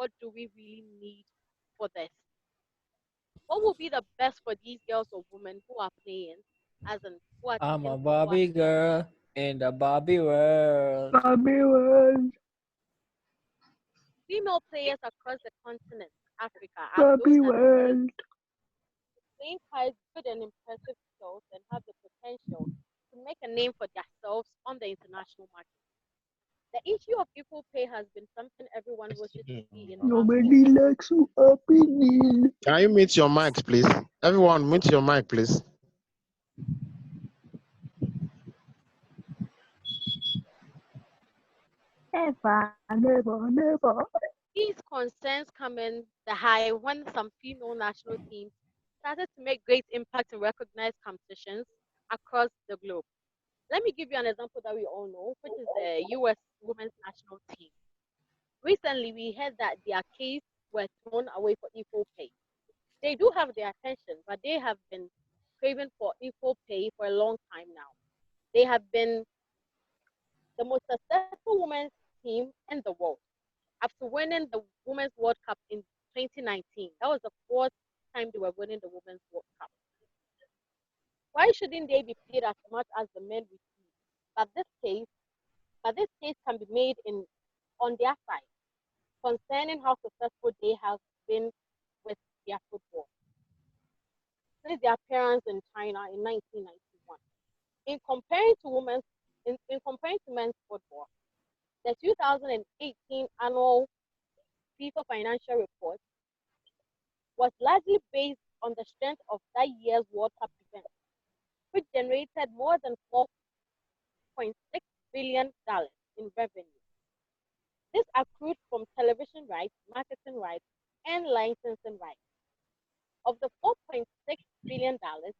what do we really need for this? What will be the best for these girls or women who are playing, as in who are I'm taking a football? Barbie girl in the Barbie world. Barbie world. Female players across the continent, Africa, are those Barbie that are world. playing quite good and impressive skills and have the potential to make a name for themselves on the international market. The issue of equal pay has been something everyone wishes to see in Nobody likes your opinion. Can you mute your mics, please? Everyone, mute your mic, please. Never. These concerns come in the high when some female national teams started to make great impact in recognized competitions across the globe. Let me give you an example that we all know, which is the US women's national team. Recently, we heard that their case were thrown away for equal pay. They do have their attention, but they have been craving for equal pay for a long time now. They have been the most successful women's team in the world after winning the Women's World Cup in 2019. That was the fourth time they were winning the Women's World Cup. Why shouldn't they be paid as much as the men receive? But this case can be made on their side concerning how successful they have been with their football since their appearance in China in 1991. In comparing to men's football, the 2018 annual FIFA financial report was largely based on the strength of that year's World Cup event, which generated more than $4.6 billion in revenue. This accrued from television rights, marketing rights, and licensing rights. Of the $4.6 billion, 55%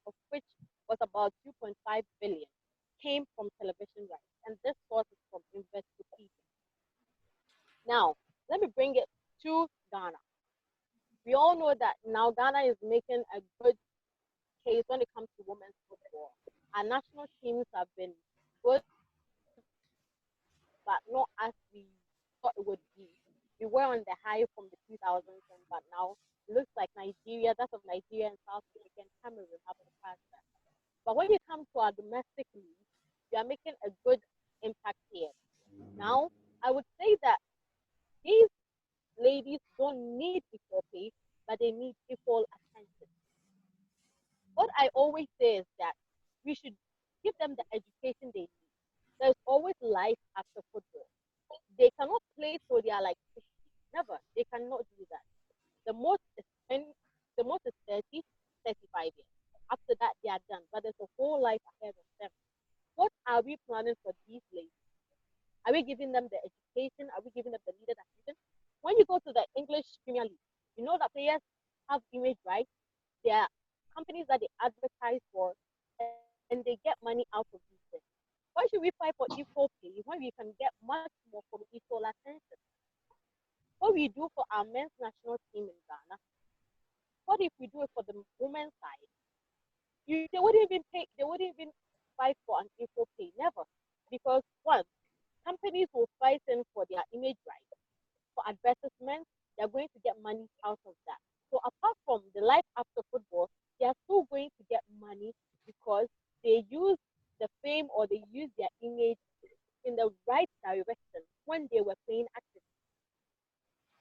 of which was about $2.5 billion, came from television rights, and this source is from Investopedia. Now, let me bring it to Ghana. We all know that now Ghana is making a good case when it comes to women's football. Our national teams have been good, but not as we thought it would be. We were on the high from the 2000s, but now it looks like Nigeria, that of Nigeria and South Africa and Cameroon have surpassed that. But when you come to our domestic league, we are making a good impact here. Now, I would say that these ladies don't need equal pay, but they need equal attention. What I always say is that we should give them the education they need. There's always life after football. They cannot play till they are like 60. Never. They cannot do that. The most is 30, 35 years. After that, they are done. But there's a whole life ahead of them. What are we planning for these ladies? Are we giving them the education? Are we giving them the needed attention? When you go to the English Premier League, you know that players have image rights. There are companies that they advertise for, and they get money out of these things. Why should we fight for equal pay when we can get much more from equal attention? What we do for our men's national team in Ghana, what if we do it for the women's side? They wouldn't even fight for an equal pay, never. Because one, companies will fight in for their image rights, for advertisements, they're going to get money out of that. So apart from the life after football, they are still going to get money because they use the fame or they use their image in the right direction when they were playing active.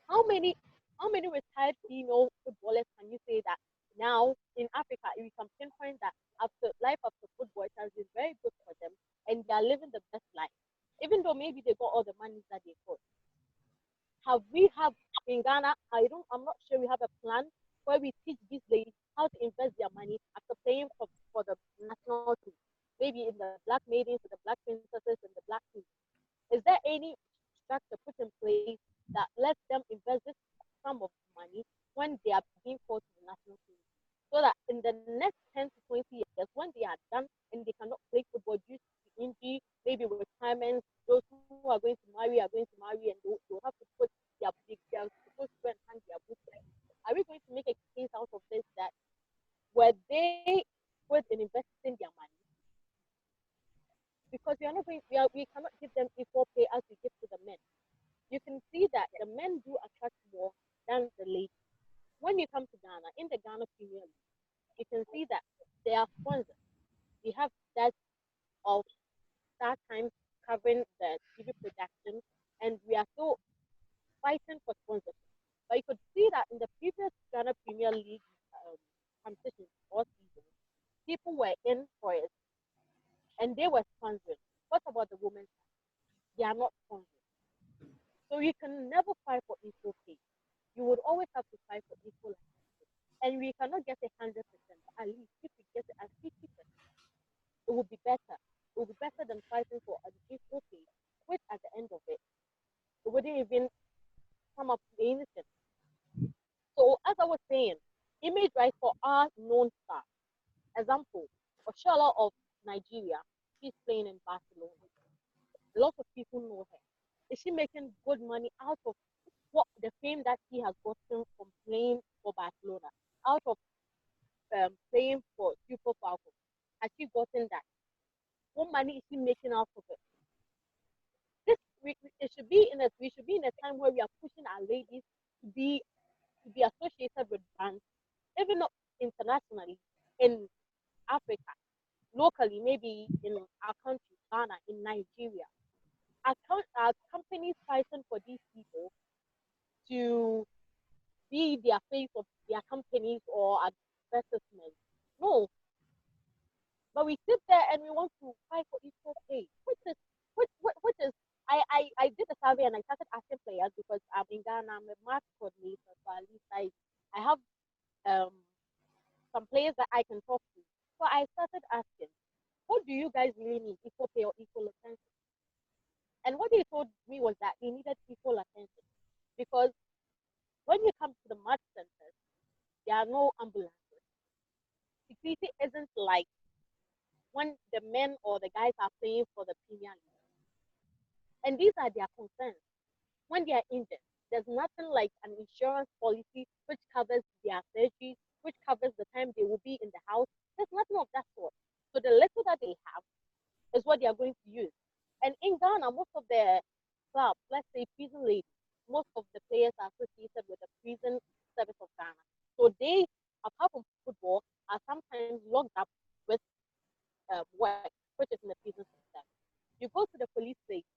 How many retired female footballers can you say that now in Africa we can pinpoint that after life after football it has been very good for them and they are living the best life, even though maybe they got all the money that they got. Have in Ghana? I'm not sure we have a plan where we teach these ladies how to invest their money after playing for the national team, maybe in the Black Maidens, in the Black Princesses, in the Black Team. Is there any structure put in place that lets them invest this sum of money when they are being called to the national team, so that in the next 10 to 20 years, when they are done and they cannot play football due to injury, maybe retirement, those who are going to marry and they'll have to put they're supposed to go and hang their boots. Are we going to make a case out of this that were they good in investing their money? Because we cannot give them equal pay as we give to the men. you can see that the men do attract more than the ladies. When you come to Ghana, in the Ghana Premier League, you can see that they are sponsors. We have that of that time covering the TV production, and we are still fighting for sponsorship. But you could see that in the previous Ghana Premier League competitions or seasons, people were in for it and they were sponsored. What about the women? They are not sponsored. So you can never fight for equal pay. You would always have to fight for equal pay. And we cannot get it 100%, but at least if we get it at 50%, it would be better. It would be better than fighting for an equal pay, which at the end of it, it wouldn't even come up to anything. So as I was saying, image right for our known stars. Example, Oshola of Nigeria, she's playing in Barcelona. A lot of people know her. Is she making good money out of what the fame that she has gotten from playing for Barcelona, out of playing for Super Falcons? Has she gotten that? What money is she making out of it? It should be in a we should be in a time where we are pushing our ladies to be associated with brands, even not internationally, in Africa, locally, maybe in our country, Ghana, in Nigeria. Our companies fighting for these people to be their face of their companies or advertisements. No, but we sit there and we want to fight for equal pay, which is I did a survey and I started asking players because I'm in Ghana, I'm a match coordinator, so at least I have some players that I can talk to. So I started asking, what do you guys really need, equal pay or equal attention? And what they told me was that they needed equal attention because when you come to the match centers, there are no ambulances. Security isn't like when the men or the guys are playing for the Premier League. And these are their concerns. When they are injured, there's nothing like an insurance policy which covers their surgery, which covers the time they will be in the house. There's nothing of that sort. So the little that they have is what they are going to use. And in Ghana, most of the clubs, let's say prison ladies, most of the players are associated with the prison service of Ghana. So they, apart from football, are sometimes locked up with work, which is in the prison system. You go to the police station,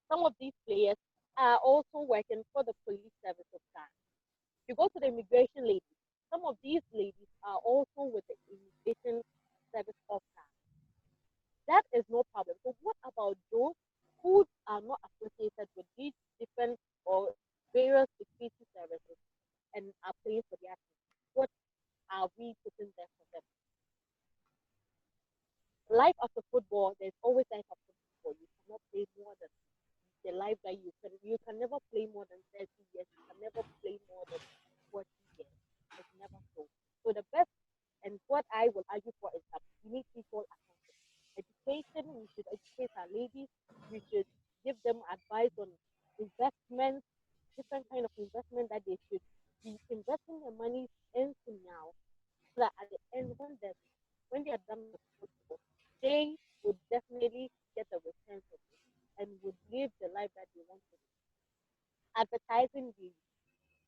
some of these players are also working for the police service of Ghana. You go to the immigration ladies, some of these ladies are also with the immigration service of Ghana. That is no problem. So what about those who are not associated with these different or various security services and are paying for their team? What are we putting there for them? Life after football, there's always life after football. You cannot play more than the life that you can. You can never play more than 30 years. You can never play more than 40 years. It's never so. So the best, and what I will argue for is that we need equal attention. Education, we should educate our ladies. We should give them advice on investments, different kind of investment that they should be investing their money into now, so that at the end, when they are done with football, they would definitely get the return from it and would live the life that they want to live. Advertising,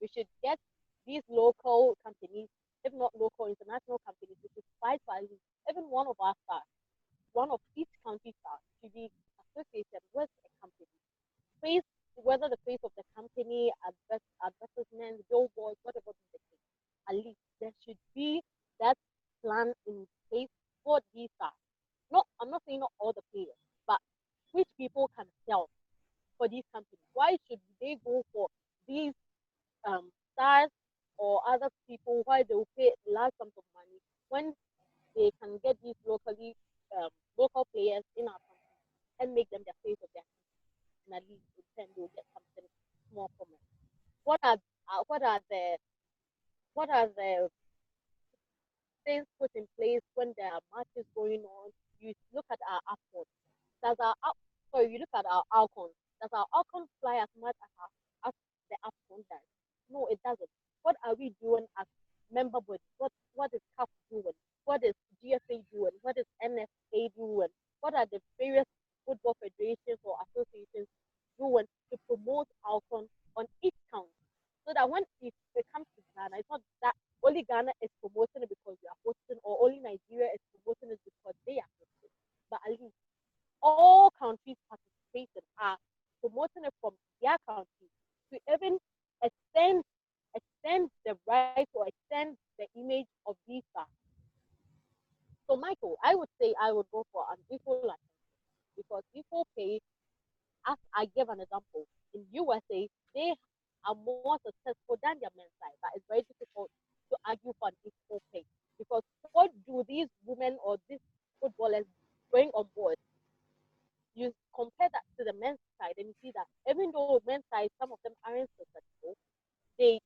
we should get these local companies, if not local, international companies, we should fight for at least even one of our stars, one of each country stars to be associated with a company. Face, whether the face of the company, advertisements, billboards, whatever the case, at least there should be that plan in place for these stars. No, I'm not saying not all the players, but which people can sell for these companies. Why should they go for these stars or other people? Why they will pay large sums of money when they can get these local players in our country and make them the face of their country, and at least in turn they will get something more from it. What are the things put in place when there are matches going on? You look at our AFCON. You look at our ALCON. Does our ALCON fly as much as the AFCON does? No, it doesn't. What are we doing as member bodies? What is CAF doing? What is GFA doing? What is NFA doing? What are the various football federations or associations doing to promote ALCON? all countries participating are promoting it from their country to even extend the right or extend the image of these stars. So Michael, I would say I would go for an equal license because equal pay, as I give an example, in USA they are more successful than their men's side, but it's very difficult to argue for an equal pay because what do these women or these footballers bring on board? You compare that to the men's side, and you see that even though men's side, some of them aren't successful, they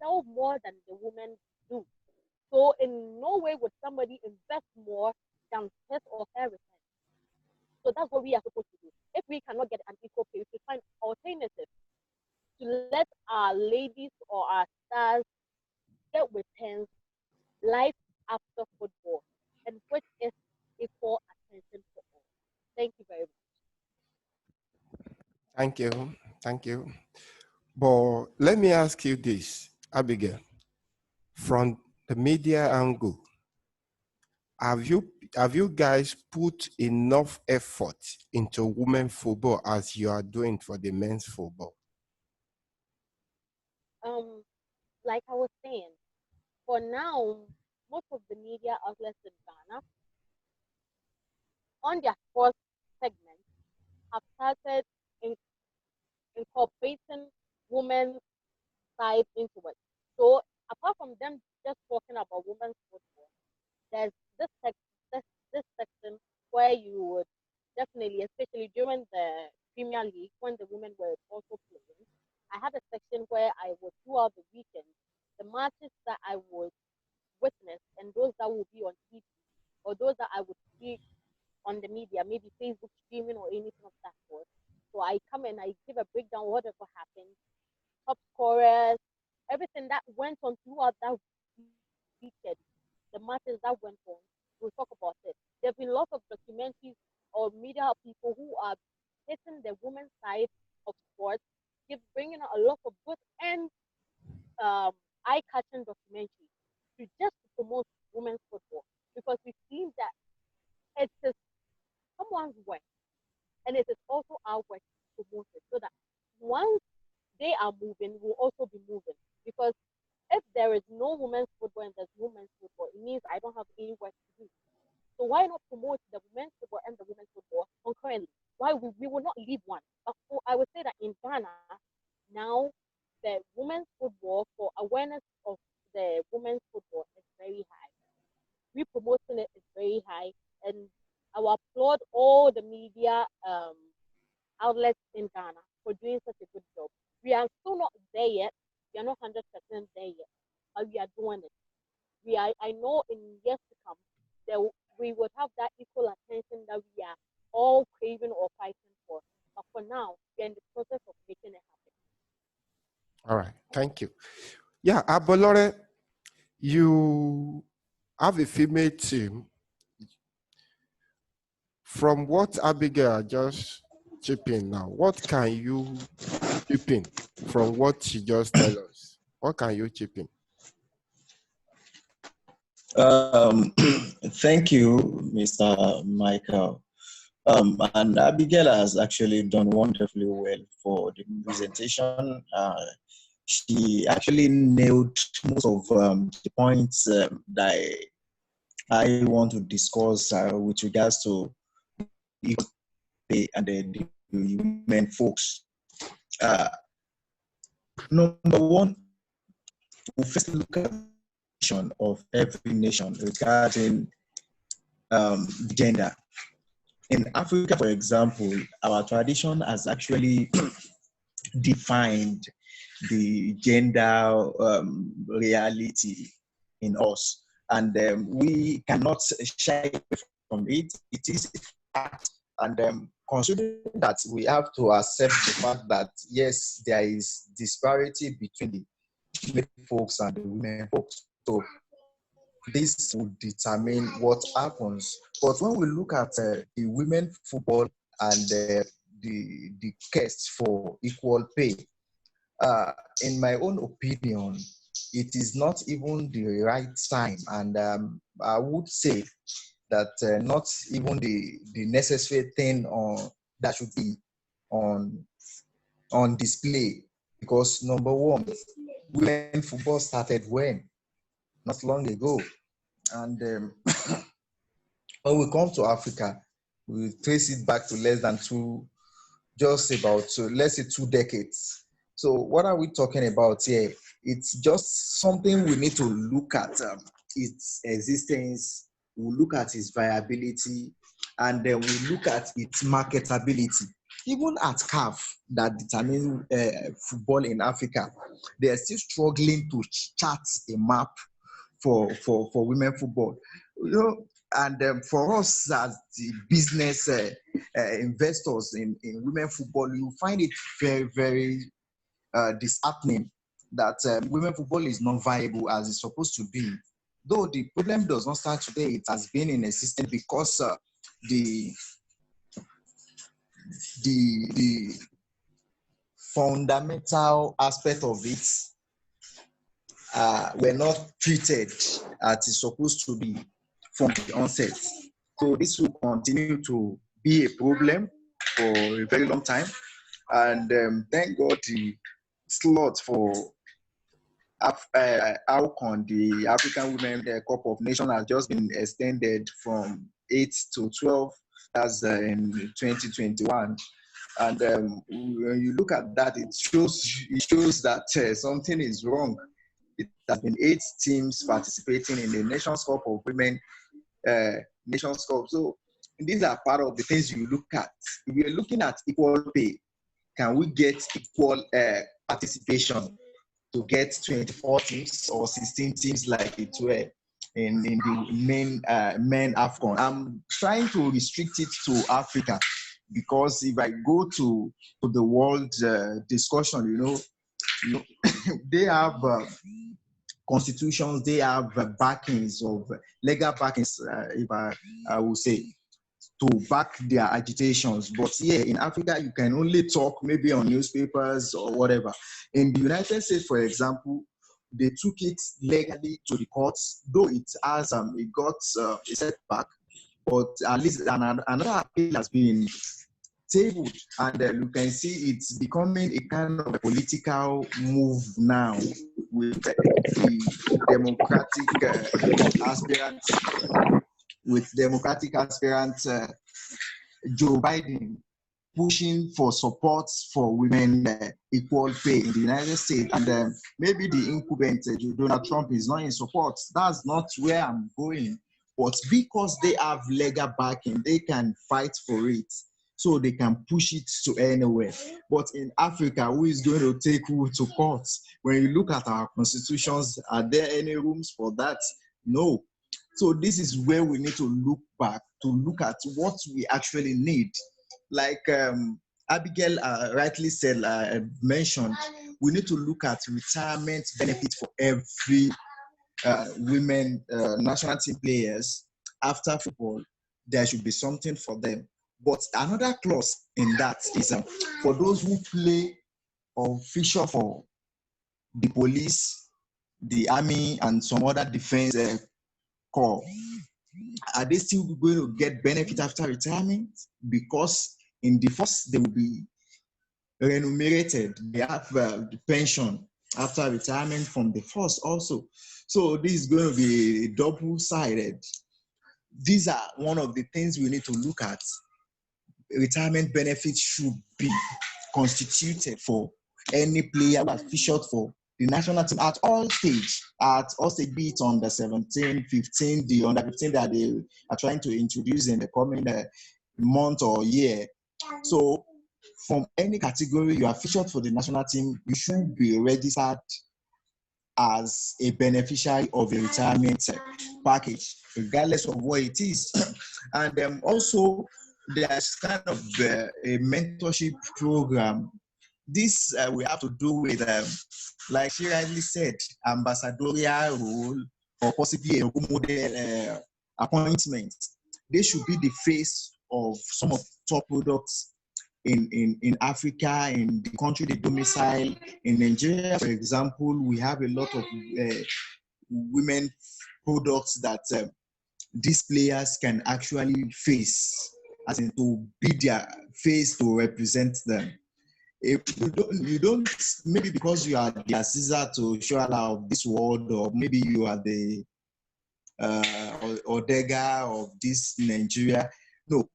sell more than the women do. So in no way would somebody invest more than his or her return. So that's what we are supposed to do. If we cannot get an equal pay, we should find alternatives to let our ladies or our stars get returns life after football, and which is equal attention for all. Thank you very much. Thank you. Thank you. But let me ask you this, Abigail, from the media angle, have you guys put enough effort into women's football as you are doing for the men's football? Like I was saying, for now, most of the media outlets in Ghana, on their sports segment, have started incorporating women's side into it. So apart from them just talking about women's football, there's this section where you would definitely, especially during the Premier League when the women were also playing, I had a section where I would throughout the weekend the matches that I would witness and those that will be on TV or those that I would see on the media, maybe Facebook streaming or anything of that sort. So I come and I give a breakdown of whatever happened, top scorers, everything that went on throughout that weekend, the matches that went on. We'll talk about it. There have been lots of documentaries or media people who are hitting the women's side of sports, bringing out a lot of good and eye-catching documentaries to just promote women's football because we've seen that it is someone's work and it is also our work to promote it so that once they are moving, we'll also be moving. Because if there is no women's football and there's women's football, it means I don't have any work to do. So why not promote the women's football and the women's football concurrently? Why we will not leave one? But I would say that in Ghana, now the women's football, for awareness of the women's football, is very high. We promoting it is very high, and I will applaud all the media outlets in Ghana for doing such a good job. We are still not there yet. We are not 100% there yet, but we are doing it. I know in years to come, we would have that equal attention that we are all craving or fighting for. But for now, we are in the process of making it happen. All right, thank you. Yeah, Abolore, you have a female team. From what Abigail just chipped in now, what can you chip in from what she just told us? What can you chip in? Thank you, Mr. Michael. And Abigail has actually done wonderfully well for the presentation. She actually nailed most of the points that I want to discuss with regards to equal pay and the women folks. Number one, we first look at the nation of every nation regarding gender. In Africa, for example, our tradition has actually defined the gender reality in us, and we cannot shy from it. It is a fact, and considering that we have to accept the fact that yes, there is disparity between the men folks and the women folks. So this will determine what happens. But when we look at the women football and the quest for equal pay, in my own opinion, it is not even the right time. And I would say that not even the necessary thing that should be on display. Because number one, women football started when? Not long ago. And when we come to Africa, we trace it back to less than let's say 2 decades. So what are we talking about here? It's just something we need to look at its existence, we look at its viability, and then we look at its marketability. Even at CAF, that determine football in Africa, they are still struggling to chart a map for women football. You know, and for us as the business investors in women football, you find it very, very disheartening that women football is not viable as it's supposed to be. Though the problem does not start today, it has been in existence because the fundamental aspect of it were not treated as it's supposed to be from the onset. So this will continue to be a problem for a very long time. And thank God the slot for AFCON, the African Women Cup of Nations, has just been extended from 8 to 12 as in 2021. And when you look at that, it shows that something is wrong. It has been 8 teams participating in the Nations Cup of Women Nations Cup. So these are part of the things you look at. If you're looking at equal pay, can we get equal participation to get 24 teams or 16 teams like it were in the men AFCON? I'm trying to restrict it to Africa because if I go to the world discussion, you know, they have constitutions, they have backings of legal backings, if I will say, to back their agitations. But here in Africa, you can only talk maybe on newspapers or whatever. In the United States, for example, they took it legally to the courts, though it has it got a setback, but at least another appeal has been tabled, and you can see it's becoming a kind of a political move now with the Democratic aspirant Joe Biden pushing for support for women equal pay in the United States, and maybe the incumbent Donald Trump is not in support. That's not where I'm going, but because they have legal backing, they can fight for it, so they can push it to anywhere. But in Africa, who is going to take who to court? When you look at our constitutions, are there any rooms for that? No. So this is where we need to look back, to look at what we actually need. Like Abigail rightly said, mentioned, we need to look at retirement benefits for every women national team players after football. There should be something for them. But another clause in that is for those who play or feature for the police, the army, and some other defense corps, are they still going to get benefit after retirement? Because in the first, they will be remunerated. They have the pension after retirement from the first also. So this is going to be double-sided. These are one of the things we need to look at. Retirement benefits should be constituted for any player who has featured for the national team at all stage, be it under 17, 15, the under 15 that they are trying to introduce in the coming month or year. So from any category you are featured for the national team, you should be registered as a beneficiary of a retirement package, regardless of what it is. And also, there's kind of a mentorship program. This we have to do with, like she rightly said, ambassadorial role or possibly a role model appointment. They should be the face of some of the top products in Africa, in the country they domicile. In Nigeria, for example, we have a lot of women products that these players can actually face, as in to be their face to represent them. If you don't, maybe because you are the Caesar to show of this world, or maybe you are the Odega of this Nigeria. No,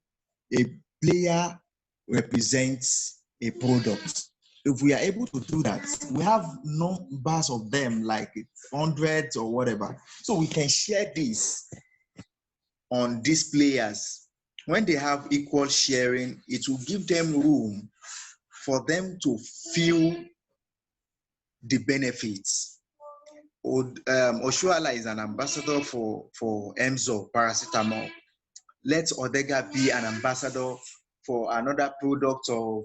a player represents a product. If we are able to do that, we have numbers of them, like hundreds or whatever. So we can share this on these players. When they have equal sharing, it will give them room for them to feel the benefits. Oshuala is an ambassador for MANSUR paracetamol. Let Odega be an ambassador for another product of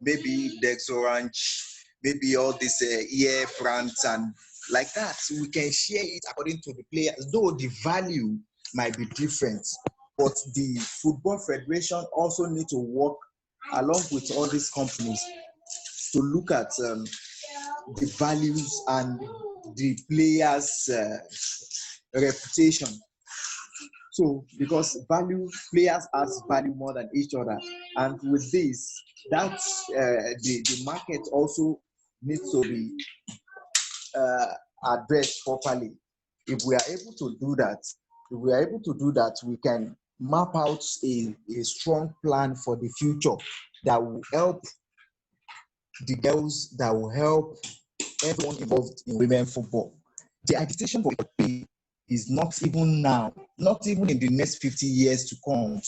maybe Dexorange, maybe all these ear brands and like that. We can share it according to the players, though the value might be different. But the Football Federation also need to work along with all these companies to look at the values and the players' reputation. So, because players has value more than each other, and with this, that's the market also needs to be addressed properly. If we are able to do that, we can map out a strong plan for the future that will help the girls, that will help everyone involved in women football. The agitation for equality is not even now, not even in the next 50 years to come,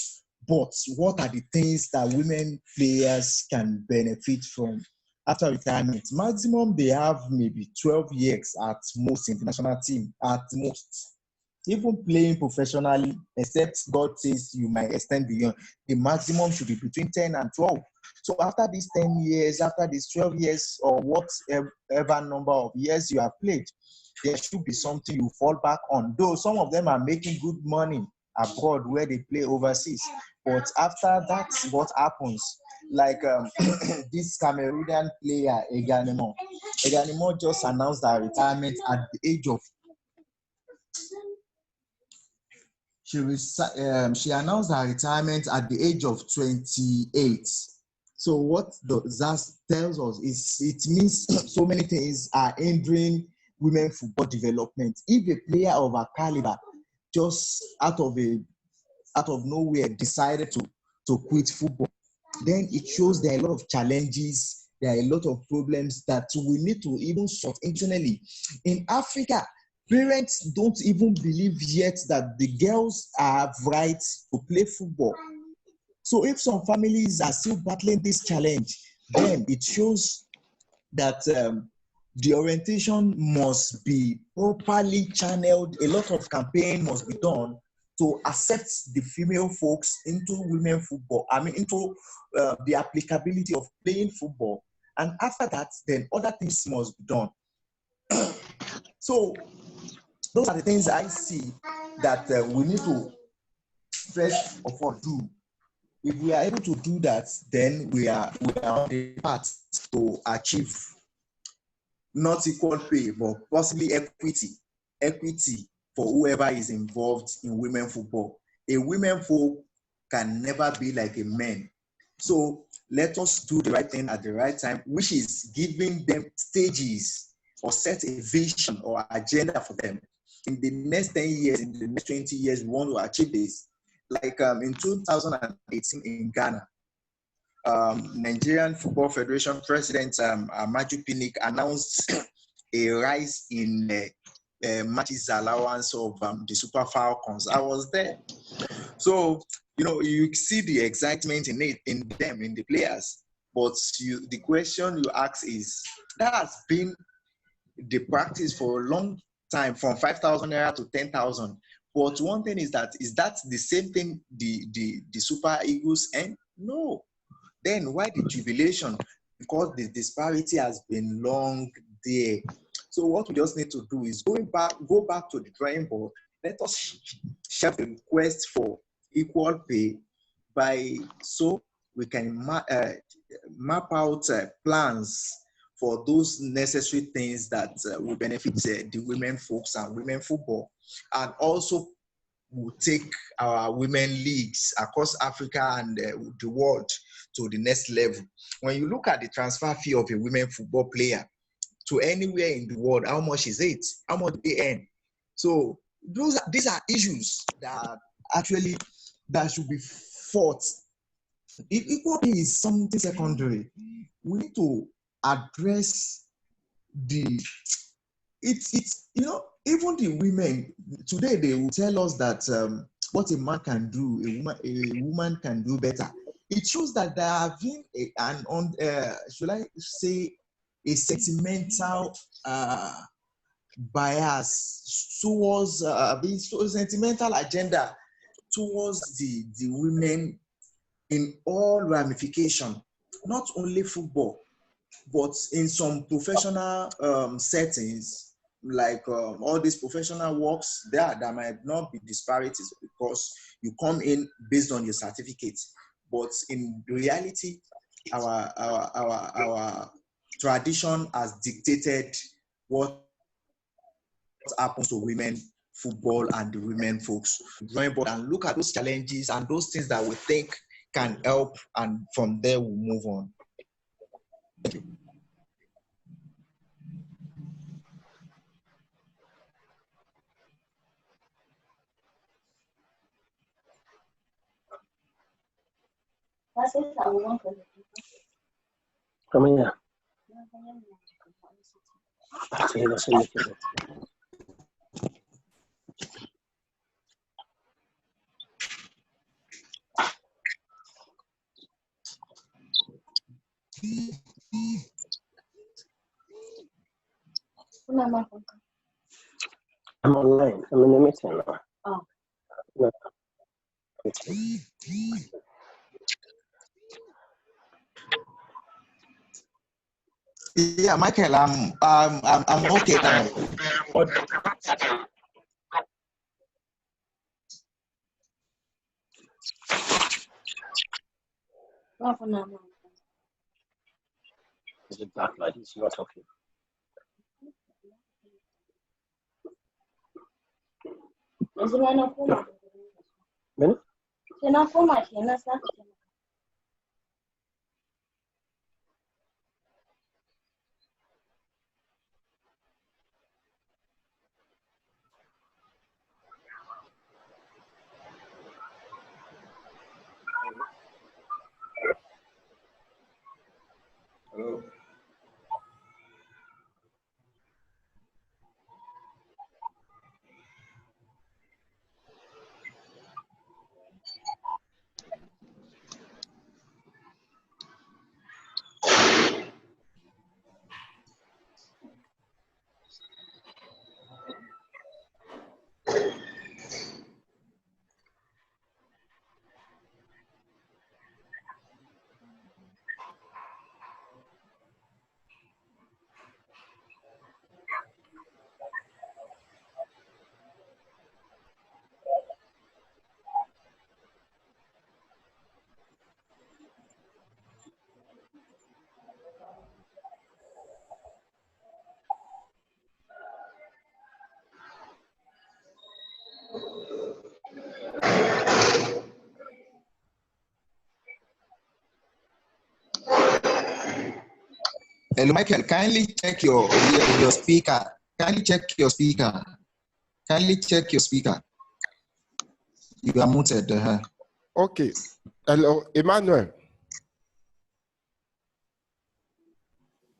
but what are the things that women players can benefit from after retirement? Maximum, they have maybe 12 years at most in the national team, at most. Even playing professionally, except God says you might extend beyond, the maximum should be between 10 and 12. So after these 10 years, after these 12 years, or whatever number of years you have played, there should be something you fall back on. Though some of them are making good money abroad where they play overseas. But after that, what happens? Like this Cameroonian player, Eganimo. Eganimo just announced her retirement at the age of she announced her retirement at the age of 28. So what that tells us is it means so many things are hindering women football development. If a player of a caliber just out of nowhere decided to quit football, then it shows there are a lot of challenges, there are a lot of problems that we need to even sort internally. In Africa, parents don't even believe yet that the girls have rights to play football. So if some families are still battling this challenge, then it shows that the orientation must be properly channeled. A lot of campaign must be done to accept the female folks into women football. Into the applicability of playing football. And after that, then other things must be done. So those are the things I see that we need to first of all do. If we are able to do that, then we are on the path to achieve not equal pay, but possibly equity for whoever is involved in women football. A women football can never be like a man. So let us do the right thing at the right time, which is giving them stages or set a vision or agenda for them. In the next 10 years, in the next 20 years, we want to achieve this. Like in 2018 in Ghana, Nigerian Football Federation President Amaju Pinnick announced a rise in matches allowance of the Super Falcons. I was there. So, you see the excitement in the players. But the question you ask is, that has been the practice for a long time, from 5,000 naira to 10,000. But one thing is that the same thing the Super Eagles earn? No. Then why the jubilation? Because the disparity has been long there. So what we just need to do is go back to the drawing board. Let us share the request for equal pay so we can map out plans for those necessary things that will benefit the women folks and women football, and also will take our women leagues across Africa and the world to the next level. When you look at the transfer fee of a women football player to anywhere in the world, how much is it? How much they earn? So these are issues that actually that should be fought. Equal pay is something secondary. We need to address it's even the women today, they will tell us that what a man can do, a woman can do better. It shows that there have been should I say a sentimental bias towards sentimental agenda towards the women in all ramification, not only football, but in some professional settings, like all these professional works, there might not be disparities because you come in based on your certificate. But in reality, our tradition has dictated what happens to women football and the women folks. Join board and look at those challenges and those things that we think can help, and from there we'll move on. Thank you. Come here. I'm online. I'm in the meeting now. Oh. No. Yeah, Michael, I'm okay now. Is it black light? It's not okay. Minute? Hello. Hello, Michael, kindly check your speaker. Kindly check your speaker. Kindly check your speaker. You are muted. Okay. Hello, Emmanuel.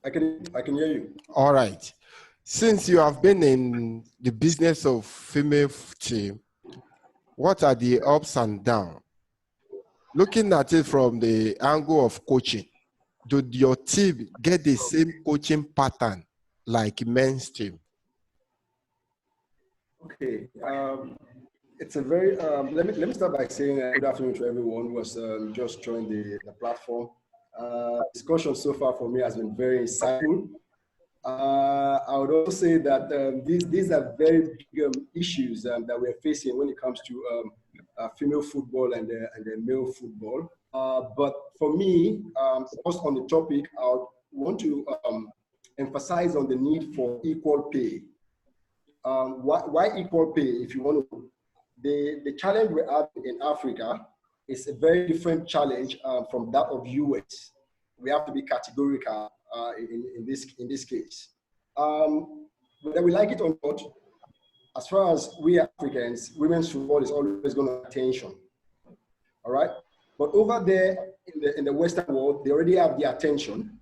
I can hear you. All right. Since you have been in the business of female team, what are the ups and downs? Looking at it from the angle of coaching, did your team get the same coaching pattern like men's team? Okay. It's a very, let me start by saying good afternoon to everyone who has just joined the platform. Discussion so far for me has been very insightful. I would also say that these are very big issues that we're facing when it comes to female football and the male football. But for me, first on the topic, I would want to emphasize on the need for equal pay. Why equal pay? If you want to the challenge we have in Africa is a very different challenge from that of US. We have to be categorical in this case. Whether we like it or not, as far as we Africans, women's football is always going to have attention. All right? But over there in the Western world, they already have the attention.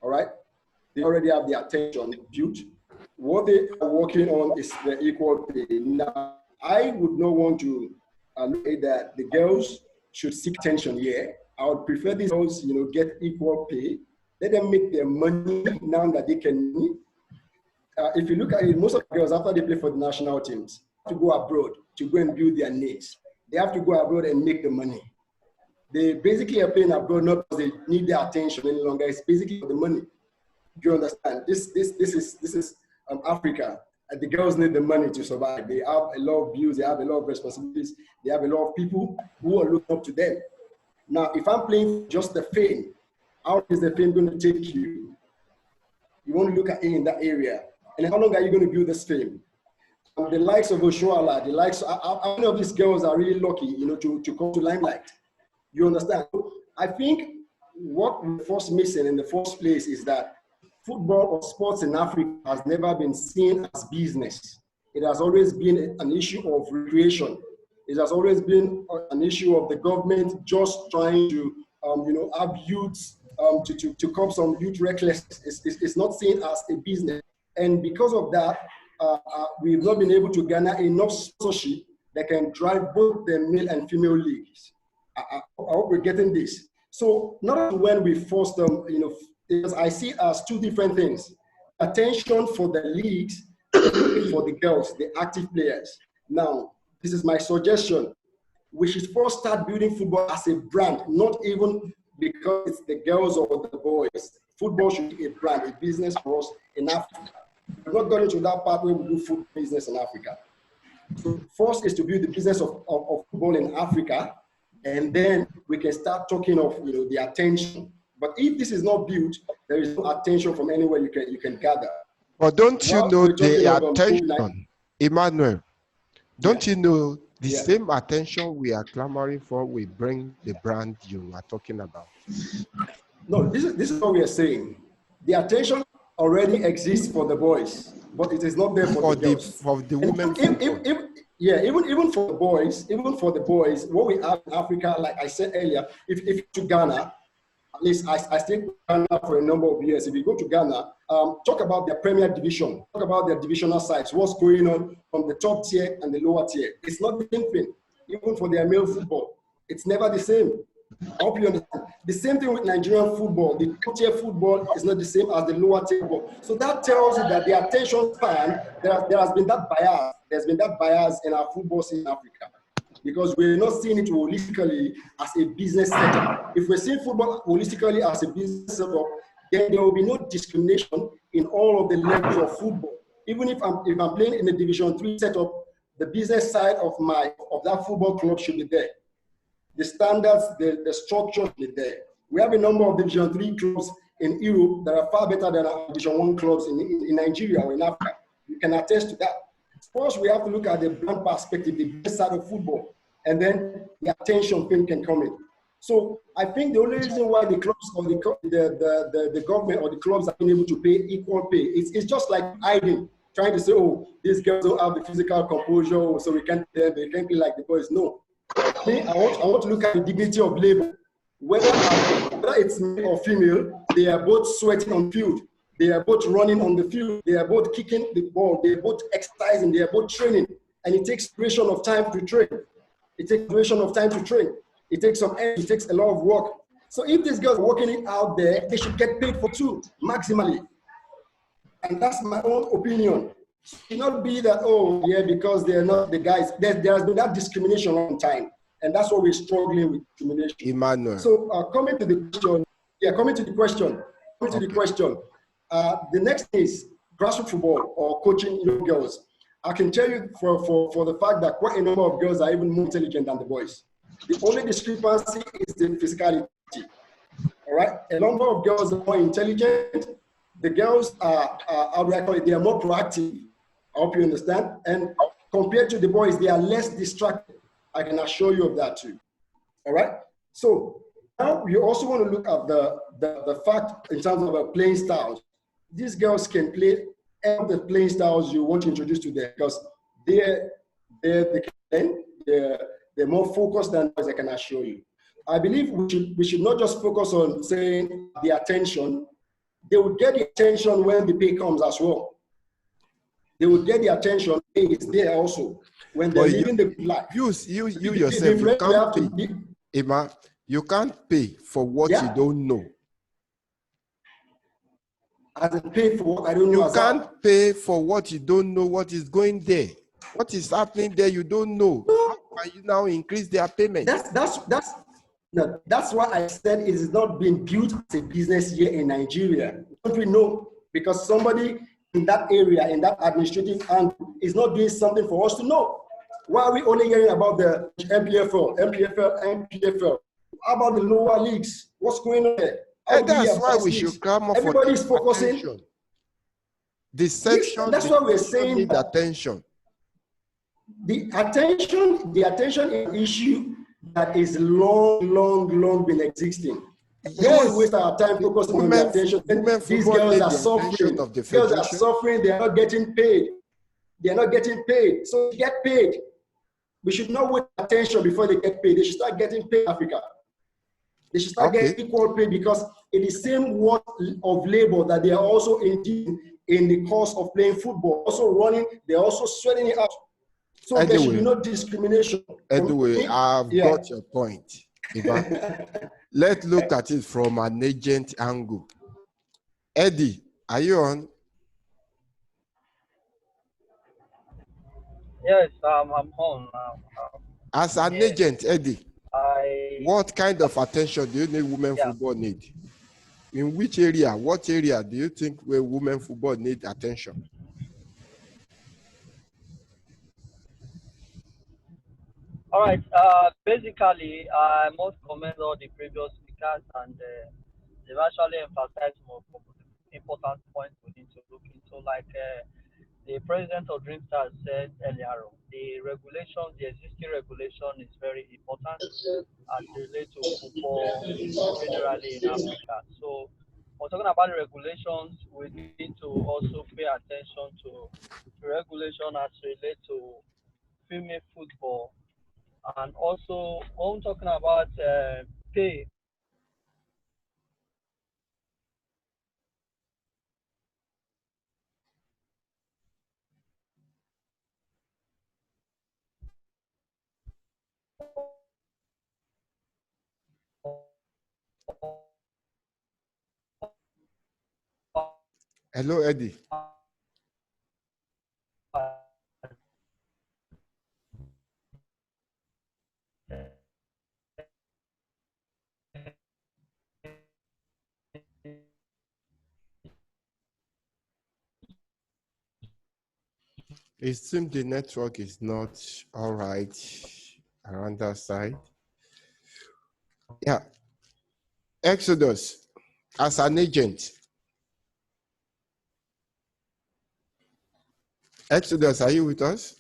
All right? They already have the attention built. What they are working on is the equal pay. Now, I would not want to say that the girls should seek attention here. I would prefer these girls, get equal pay. Let them make their money now that they can. If you look at it, most of the girls, after they play for the national teams, have to go abroad to go and build their needs. They have to go abroad and make the money. They basically are playing abroad not because they need their attention any longer. It's basically for the money. Do you understand? This is Africa. The girls need the money to survive. They have a lot of bills. They have a lot of responsibilities. They have a lot of people who are looking up to them. Now, if I'm playing just the fame, how is the fame going to take you? You want to look at it in that area. And how long are you going to build this fame? The likes of Oshuala, the likes, how many of these girls are really lucky, to come to limelight? You understand? I think what we're first missing in the first place is that football or sports in Africa has never been seen as business. It has always been an issue of recreation. It has always been an issue of the government just trying to, have youths to curb some youth recklessness. It's not seen as a business. And because of that, we've not been able to garner enough sponsorship that can drive both the male and female leagues. I hope we're getting this. So not when we force them, because I see it as two different things. Attention for the leagues, for the girls, the active players. Now, this is my suggestion. We should first start building football as a brand, not even because it's the girls or the boys. Football should be a brand, a business for us in Africa. We've not gone into that part where we do football business in Africa. So first is to build the business of football in Africa, and then we can start talking of the attention. But if this is not built, there is no attention from anywhere you can gather. But don't you know the attention, Emmanuel? Don't you know the same attention we are clamoring for will bring the brand you are talking about? No, this is what we are saying. The attention already exists for the boys, but it is not there for the girls. For the women. Even for the boys, what we have in Africa, like I said earlier, if to Ghana, at least I stayed in Ghana for a number of years. If you go to Ghana, talk about their Premier Division, talk about their divisional sides, what's going on from the top tier and the lower tier. It's not the same thing. Even for their male football, it's never the same. I hope you understand. The same thing with Nigerian football. The top tier football is not the same as the lower tier football. So that tells you that the attention span, there has been that bias. There's been that bias in our football scene in Africa, because we're not seeing it holistically as a business setup. If we're seeing football holistically as a business setup, then there will be no discrimination in all of the levels of football. Even if I'm playing in a Division 3 setup, the business side of that football club should be there. The standards, the structure should be there. We have a number of Division 3 clubs in Europe that are far better than our Division 1 clubs in Nigeria or in Africa. You can attest to that. First, we have to look at the brand perspective, the business side of football, and then the attention thing can come in. So I think the only reason why the clubs or the government or the clubs are being able to pay equal pay, it's just like hiding, trying to say, oh, these girls don't have the physical composure, so they can't play like the boys. No. I want to look at the dignity of labor. Whether it's male or female, they are both sweating on field. They are both running on the field. They are both kicking the ball. They are both exercising. They are both training. And it takes duration of time to train. It takes duration of time to train. It takes some energy. It takes a lot of work. So if these girls are working it out there, they should get paid for two, maximally. And that's my own opinion. It should not be that, oh, yeah, because they're not the guys. There has been that discrimination on time. And that's what we're struggling with, discrimination. Emmanuel. So coming to the question, the next is grassroots football or coaching young girls. I can tell you for the fact that quite a number of girls are even more intelligent than the boys. The only discrepancy is the physicality. All right, a number of girls are more intelligent. The girls are, how do I call it? They are more proactive. I hope you understand. And compared to the boys, they are less distracted. I can assure you of that too. All right. So now you also want to look at the fact in terms of playing styles. These girls can play any of the playing styles you want to introduce to them because they're more focused than boys, I can assure you. I believe we should not just focus on saying the attention. They will get the attention when the pay comes as well. They will get the attention. Pay is there also when they're living the life. You yourself, you can't pay. Emma, you can't pay for what you don't know. As in pay for what I don't know. You can't pay for what you don't know, what is going there. What is happening there, you don't know. How can you now increase their payment? That's why I said it is not being built as a business here in Nigeria. Don't we know? Because somebody in that area, in that administrative angle, is not doing something for us to know. Why are we only hearing about the MPFL? How about the lower leagues? What's going on there? And that's why we should come up. Everybody's focusing. Attention. The section. That's why we're saying need attention. The attention is an issue that is long been existing. Yes. Don't waste our time focusing on the attention. These girls are suffering. Girls are suffering. They are not getting paid. They are not getting paid. So to get paid, we should not waste attention before they get paid. They should start getting paid in Africa. They should start getting equal pay because it is the same work of labor that they are also engaging in the course of playing football. Also running, they're also sweating it out. So anyway, there should be no discrimination. Anyway, I've got your point. Let's look at it from an agent angle. Eddie, are you on? Yes, I'm on. As an agent, Eddie, what kind of attention do you think women football need? In which area, what area do you think where women football need attention? All right. Basically, I must commend all the previous speakers, and they've actually emphasized more important points we need to look into. Like the president of Dream Stars said earlier on, the regulation, the existing regulation is very important as it relates to football generally in Africa. So, we're talking about the regulations. We need to also pay attention to the regulation as it relates to female football. And also, when we're talking about pay, hello, Eddie. It seems the network is not all right around that side. Yeah. Exodus, as an agent. Exodus, are you with us?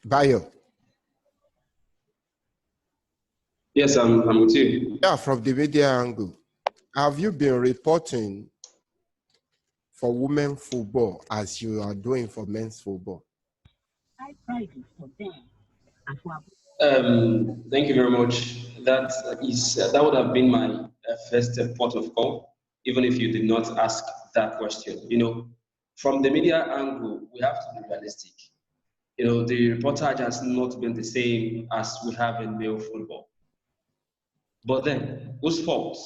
Bayo. Yes, I'm with you. Yeah, from the media angle. Have you been reporting for women football as you are doing for men's football? Thank you very much. That would have been my first port of call, even if you did not ask that question. You know, from the media angle, we have to be realistic. You know, the reportage has not been the same as we have in male football. But then, whose fault?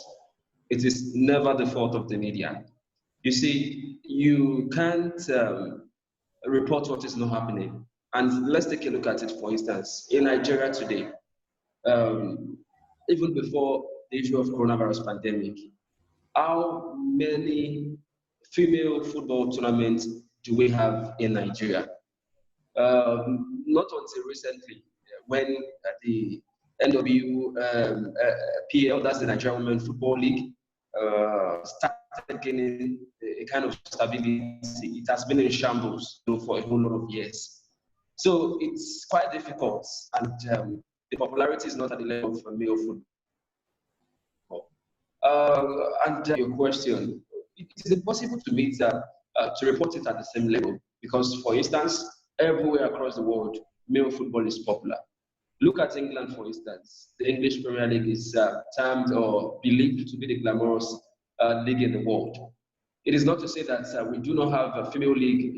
It is never the fault of the media. You see, you can't report what is not happening. And let's take a look at it, for instance, in Nigeria today. even before the issue of coronavirus pandemic, how many female football tournaments do we have in Nigeria? Not until recently, when the NWPL, that's the Nigerian Women Football League, started gaining a kind of stability. It has been in shambles for a whole lot of years. So it's quite difficult, and the popularity is not at the level of male football. And your question, is it possible to meet to report it at the same level? Because, for instance, everywhere across the world, male football is popular. Look at England, for instance. The English Premier League is termed or believed to be the glamorous league in the world. It is not to say that we do not have a female league,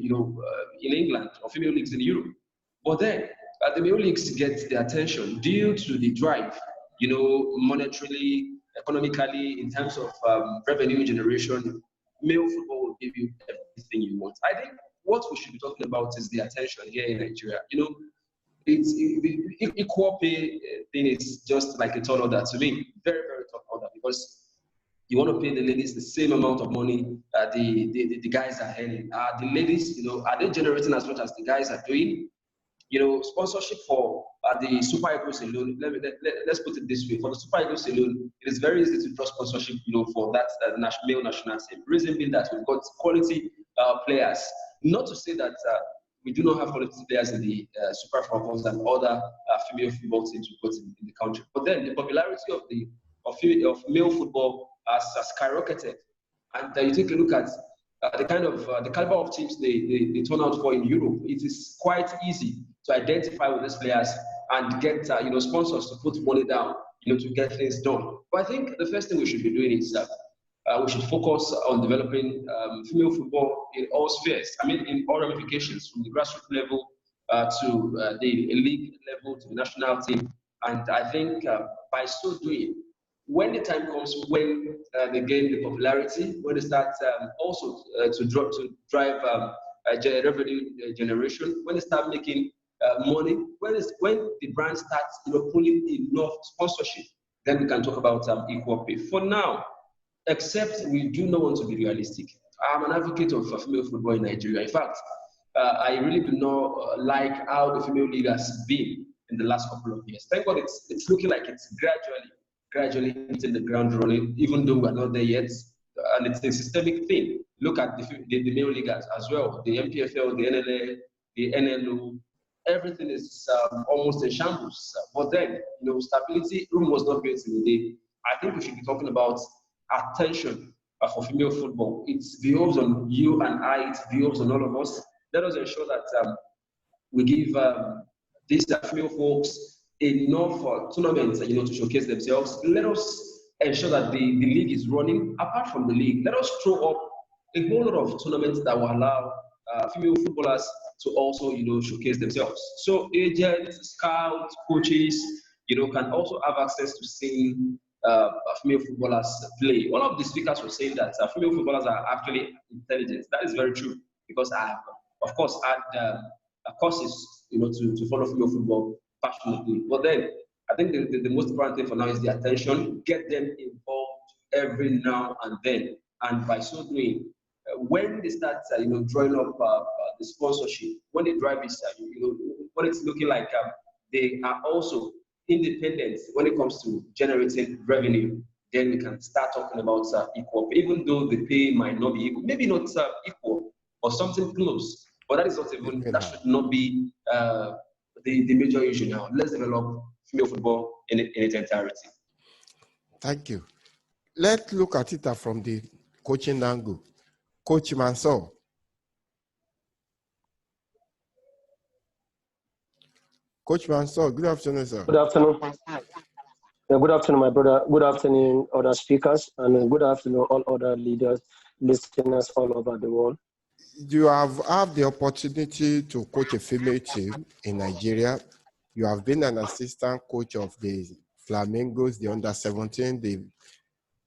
in England, or female leagues in Europe. But then the male leagues get the attention due to the drive, monetarily, economically, in terms of revenue generation. Male football will give you everything you want. I think what we should be talking about is the attention here in Nigeria. The equal pay thing is just like a tall order to me, very, very tall order, because you want to pay the ladies the same amount of money the guys are earning. The ladies, are they generating as much as the guys are doing? Sponsorship for the Super Eagles alone, let's put it this way. For the Super Eagles alone, it is very easy to draw sponsorship, for that male national team. Reason being that we've got quality players. Not to say that we do not have quality players in the Super Falcons and other female football teams we've got in the country. But then the popularity of male football has skyrocketed. And you take a look at the caliber of teams they turn out for in Europe. It is quite easy to identify with these players and get sponsors to put money down to get things done. But I think the first thing we should be doing is we should focus on developing female football in all spheres. I mean, in all ramifications, from the grassroots level to the league level to the national team. And I think by so doing, when the time comes when they gain the popularity, when they start also to drive revenue generation, when they start making money, when the brand starts pulling enough sponsorship, then we can talk about equal pay. For now, except we do not want to be realistic. I'm an advocate of female football in Nigeria. In fact, I really do not like how the female league has been in the last couple of years. Thank God it's looking like it's gradually hitting the ground running, even though we're not there yet. And it's a systemic thing. Look at the male league as well. The MPFL, the NLA, the NLO, everything is almost in shambles. But then, stability room was not built in a day. I think we should be talking about attention for female football. It behoves on you and I, it behoves on all of us. Let us ensure that we give these female folks enough tournaments, to showcase themselves. Let us ensure that the league is running. Apart from the league, let us throw up a whole lot of tournaments that will allow female footballers to also, showcase themselves. So agents, scouts, coaches, can also have access to seeing female footballers play. One of the speakers was saying that female footballers are actually intelligent. That is very true, because I have, of course, had courses, to follow female football passionately. But then I think the most important thing for now is the attention. Get them involved every now and then, and by so doing, when they start, drawing up the sponsorship, when they drive this, when it's looking like they are also independent when it comes to generating revenue, then we can start talking about equal pay, even though the pay might not be equal, maybe not equal, or something close. But that is not even, that should not be the major issue now. Let's develop female football in its entirety. Thank you. Let's look at it from the coaching angle. Coach MANSUR. Coach MANSUR, good afternoon, sir. Good afternoon. Good afternoon, my brother. Good afternoon, other speakers, and good afternoon, all other leaders, listeners all over the world. You have had the opportunity to coach a female team in Nigeria. You have been an assistant coach of the Flamengoes, the under-17, the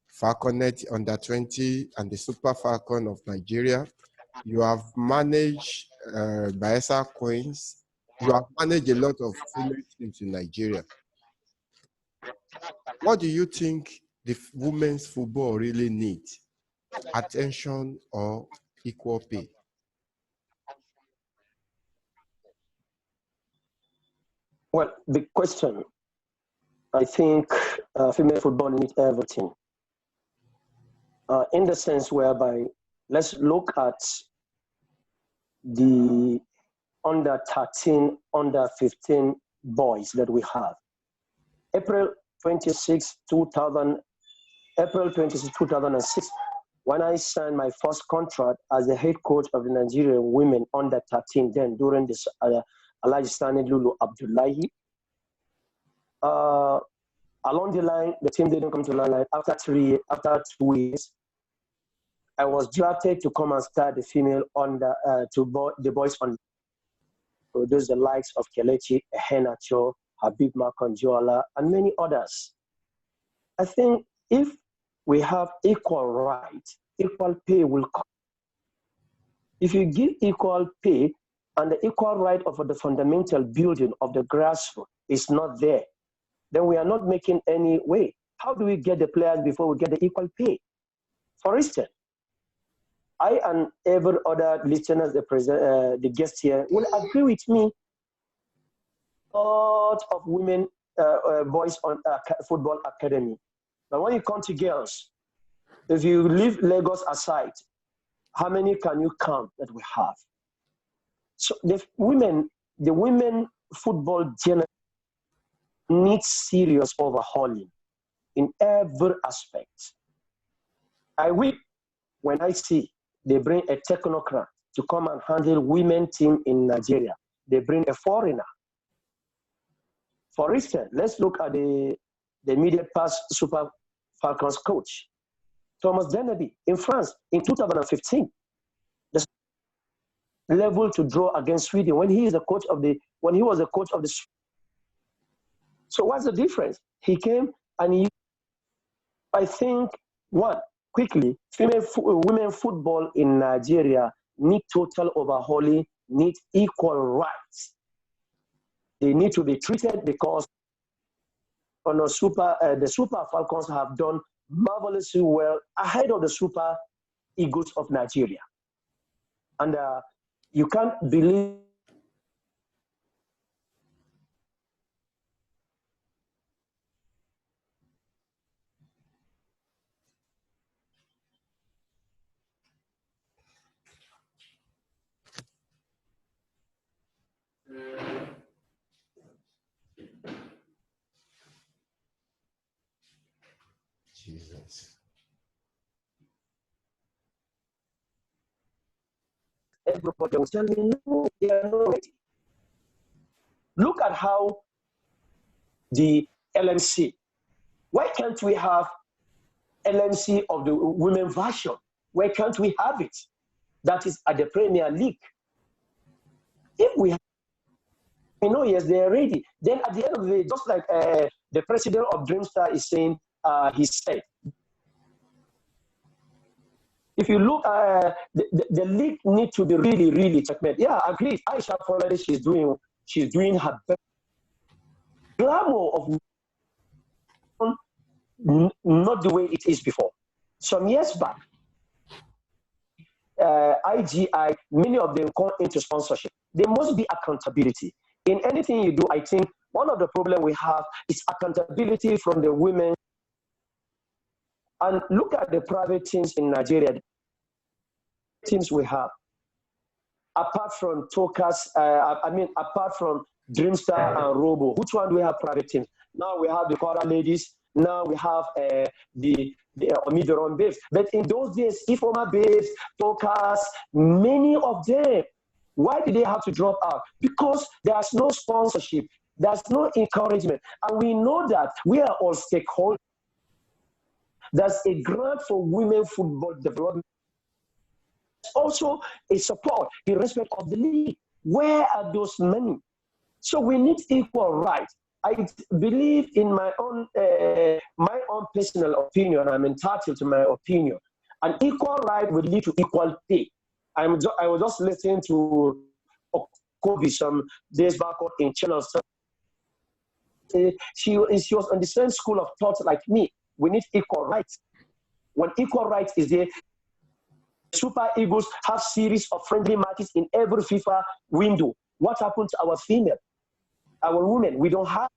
Falconets under-20, and the Super Falcon of Nigeria. You have managed Bayelsa Queens. You have managed a lot of female teams in Nigeria. What do you think the women's football really needs? Attention or equal pay? Well, big question. I think female football needs everything. In the sense whereby, let's look at the under 13, under 15 boys that we have. April 26, 2006, when I signed my first contract as the head coach of the Nigerian women under 13, then during this Alhaji ABDULLAHI, along the line, the team didn't come to the line. After 2 years, I was drafted to come and start the female under the boys on. Those the likes of Kelechi Ehenacho, Habib Makonjola, and many others. I think if we have equal right, equal pay will come. If you give equal pay and the equal right of the fundamental building of the grassroots is not there, then we are not making any way. How do we get the players before we get the equal pay? For instance, I and every other listeners, the guests here, will agree with me. A lot of women, boys on football academy. But when you come to girls, if you leave Lagos aside, how many can you count that we have? So the women football generally needs serious overhauling in every aspect. I weep when I see they bring a technocrat to come and handle women team in Nigeria. They bring a foreigner. For instance, let's look at the immediate past Super Falcons coach, Thomas Deneby in France in 2015. The level to draw against Sweden when he was a coach of the. So what's the difference? He came and I think quickly, women football in Nigeria need total overhauling, need equal rights. They need to be treated because the Super Falcons have done marvelously well ahead of the Super Eagles of Nigeria. And you can't believe Jesus. everybody will tell me, no, they are not ready. Look at how the LMC, why can't we have LMC of the women version? Why can't we have it? That is at the Premier League. If we have, yes, they are ready. Then at the end of the day, just like the president of Dreamstar is saying, he said, if you look, the league needs to be really, really checkmate. Yeah, I agree. Aisha Folade, she's doing her best. Glamour of not the way it is before. Some years back, IGI, many of them come into sponsorship. There must be accountability. In anything you do, I think one of the problems we have is accountability from the women. And look at the private teams in Nigeria. The teams we have, apart from Tokas, apart from Dreamstar and Robo, which one do we have private teams? Now we have the Quora ladies. Now we have the Omidoron babes. But in those days, Ifoma babes, Tokas, many of them, why did they have to drop out? Because there's no sponsorship, there's no encouragement. And we know that we are all stakeholders. There's a grant for women football development. Also a support in respect of the league. Where are those money? So we need equal rights. I believe in my own personal opinion. I'm entitled to my opinion. An equal right will lead to equal pay. I was just listening to Kobe some days back in Channel 7. she was on the same school of thought like me. We need equal rights. When equal rights is there, Super Eagles have series of friendly matches in every FIFA window. What happened to our female, our women? We don't have.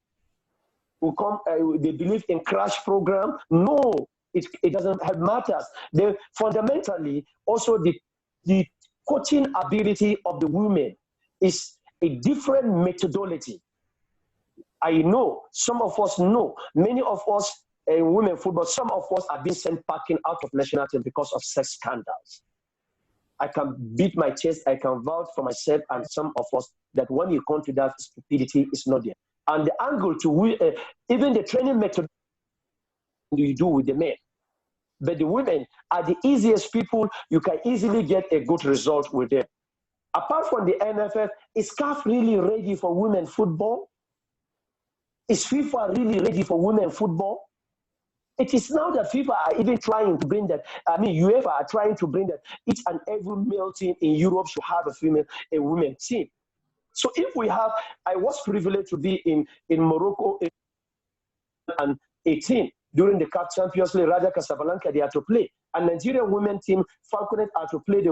Who come? They believe in crash program. No, it doesn't have matters. They fundamentally also the coaching ability of the women is a different methodology. I know some of us know, many of us in women football, some of us have been sent packing out of national team because of sex scandals. I can beat my chest, I can vouch for myself and some of us that when you come to that, stupidity is not there. And the angle to even the training method you do with the men. But the women are the easiest people. You can easily get a good result with them. Apart from the NFF, is CAF really ready for women football? Is FIFA really ready for women football? It is now that FIFA are even trying to bring that. I mean, UEFA are trying to bring that each and every male team in Europe should have a women team. So if we have, I was privileged to be in Morocco and 18 during the CAF Champions League. Raja Casablanca, they are to play. And Nigerian women team, Falconets, are to play.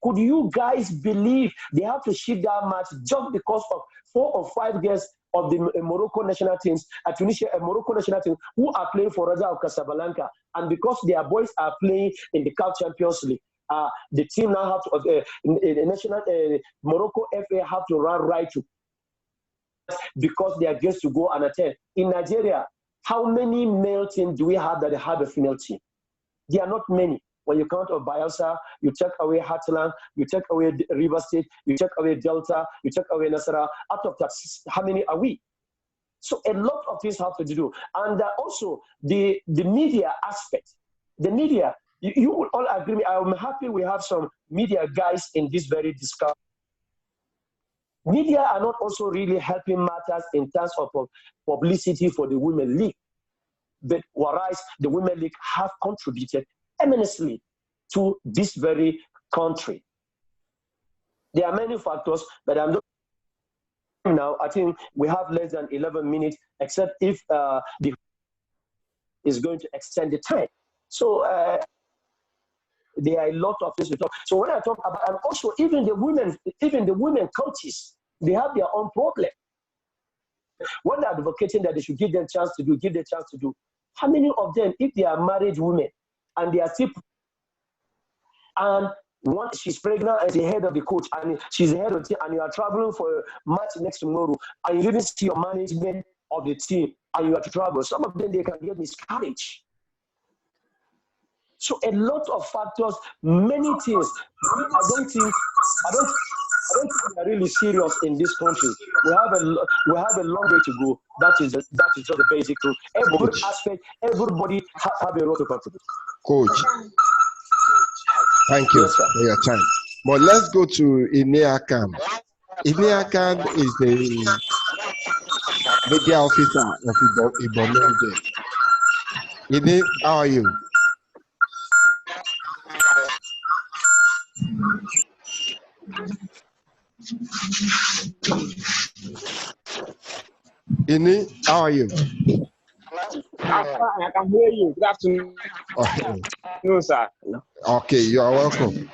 Could you guys believe they have to shift that match just because of 4 or 5 girls of the Morocco national teams, Tunisia and Morocco national teams who are playing for Raja Casablanca, and because their boys are playing in the CAF Champions League, the team now have to, the national Morocco FA have to run right to because they are girls to go and attend. In Nigeria, how many male teams do we have that have a female team? There are not many. When you count of Bayelsa, you take away Heartland, you take away River State, you take away Delta, you take away Nasara. Out of that, how many are we? So a lot of things have to do. And also the media aspect. The media, you will all agree. I'm happy we have some media guys in this very discussion. Media are not also really helping matters in terms of publicity for the Women League. But whereas the Women League have contributed eminently to this very country. There are many factors, but I'm not now. I think we have less than 11 minutes, except if the is going to extend the time. So there are a lot of things to talk. So when I talk about, and also even the women coaches, they have their own problem. When they're advocating that they should give them chance to do, how many of them, if they are married women and they are still, and once she's pregnant as the head of the coach and she's the head of the team and you are traveling for a match next tomorrow and you didn't see your management of the team and you have to travel, some of them, they can get miscarriage. So a lot of factors, many things. I don't think we are really serious in this country. We have a long way to go. That is just the basic truth. Every aspect, everybody have a role to contribute. Coach, thank you for your time. But let's go to Akang. Akang is the media officer of Ibom. How are you? How are you? I can hear you. Good afternoon. Okay. No, sir. Okay, you are welcome.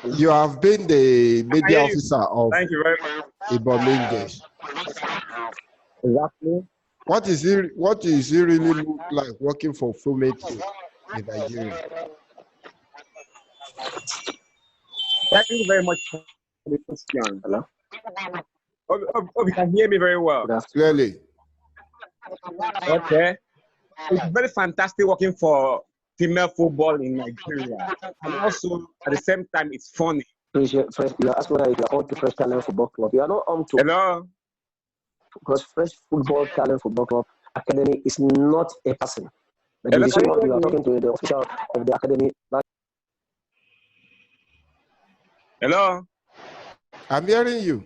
You have been the media officer of Thank you very much. Ibom. Exactly. What is it really look like working for female team in Nigeria? Thank you very much for the question. Hello? Oh, you can hear me very well. Clearly. Okay. It's very fantastic working for female football in Nigeria. And also, at the same time, it's funny. You are asking whether you are on to Fresh Talent Football Club. You are not on to. Hello? Because Fresh Football Talent Football Club Academy is not a person. But Hello? you are talking to the official of the academy. Hello? I'm hearing you.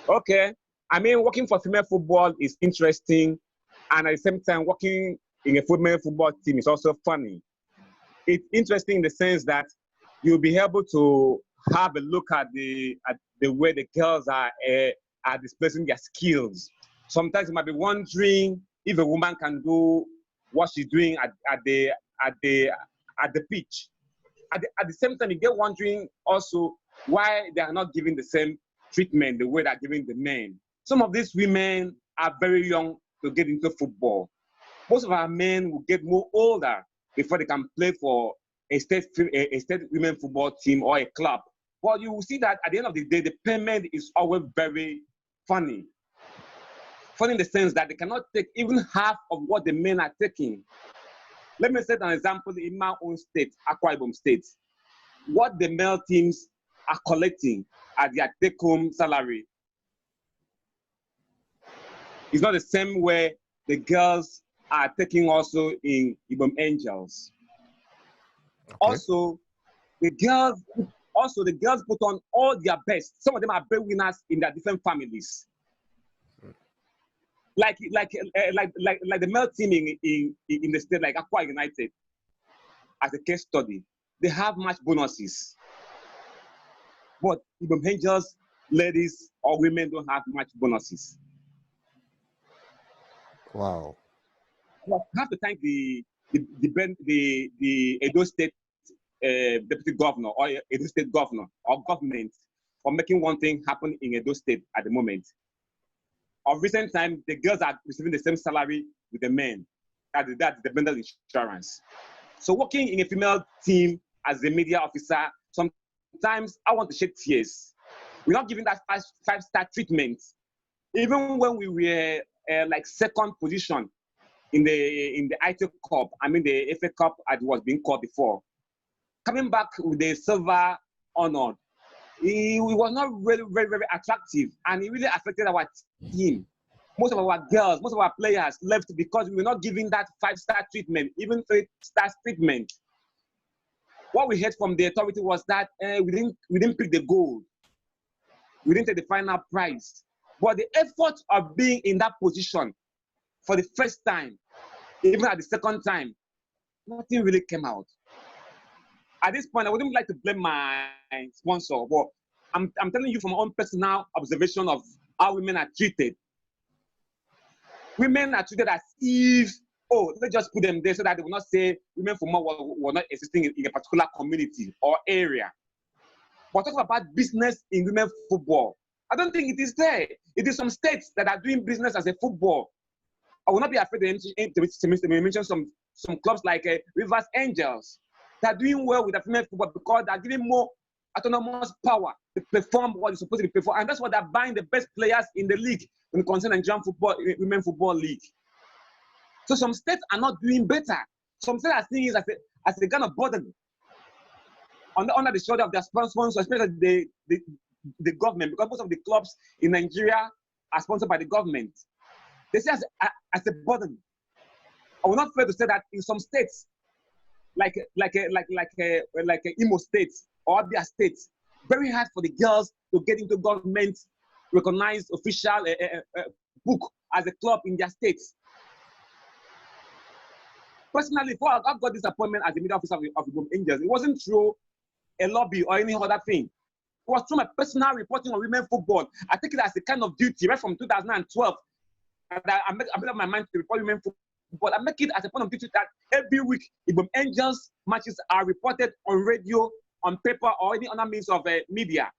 Okay. I mean, working for female football is interesting, and at the same time, working in a female football team is also funny. It's interesting in the sense that you'll be able to have a look at the way the girls are displaying their skills. Sometimes you might be wondering if a woman can do what she's doing at the pitch. At the same time, you get wondering also why they are not giving the same treatment the way they're giving the men. Some of these women are very young to get into football. Most of our men will get more older before they can play for a state women football team or a club. But you will see that at the end of the day, the payment is always very funny. Funny in the sense that they cannot take even half of what the men are taking. Let me set an example in my own state, Akwa Ibom State. What the male teams are collecting as their take-home salary is not the same way the girls are taking also in Ibom Angels. Okay. Also, the girls put on all their best. Some of them are breadwinners in their different families. Like the male team in the state, like Akwa United, as a case study, they have much bonuses. But Ibom Angels, ladies or women don't have much bonuses. Wow. I have to thank the Edo State Deputy Governor or Edo State Governor or government for making one thing happen in Edo State at the moment. Of recent time, the girls are receiving the same salary with the men. That's the bundle insurance. So working in a female team as a media officer, sometimes I want to shed tears. We're not giving that five-star treatment. Even when we were like second position in the IT Cup, the FA Cup as it was being called before, coming back with the silver honor, it was not really very, very attractive, and it really affected our team. Most of our girls, most of our players left because we were not giving that five-star treatment, even three-star treatment. What we heard from the authority was that we didn't pick the gold. We didn't take the final prize. But the effort of being in that position for the first time, even at the second time, nothing really came out. At this point, I wouldn't like to blame my sponsor, but I'm telling you from my own personal observation of how women are treated. Women are treated as if, let's just put them there so that they will not say women for more were not existing in a particular community or area. But talking about business in women football, I don't think it is there. It is some states that are doing business as a football. I will not be afraid to mention some clubs like Rivers Angels. They are doing well with the female football because they are giving more autonomous power to perform what is supposed to be performed. And that's why they're buying the best players in the league when it concerns Nigerian football, women football league. So some states are not doing better. Some states are seeing it as a kind of burden under the shoulder of their sponsors, especially the government, because most of the clubs in Nigeria are sponsored by the government. They see it as a burden. I will not fail to say that in some states, like Imo State or Abia State, very hard for the girls to get into government recognized official book as a club in their states. Personally, before I got this appointment as the media officer of Ibom Angels, it wasn't through a lobby or any other thing. It was through my personal reporting on women football. I take it as a kind of duty right from 2012. And I made up my mind to report women football. I make it as a point of duty that every week, Ibom Angels matches are reported on radio, on paper, or any other means of media.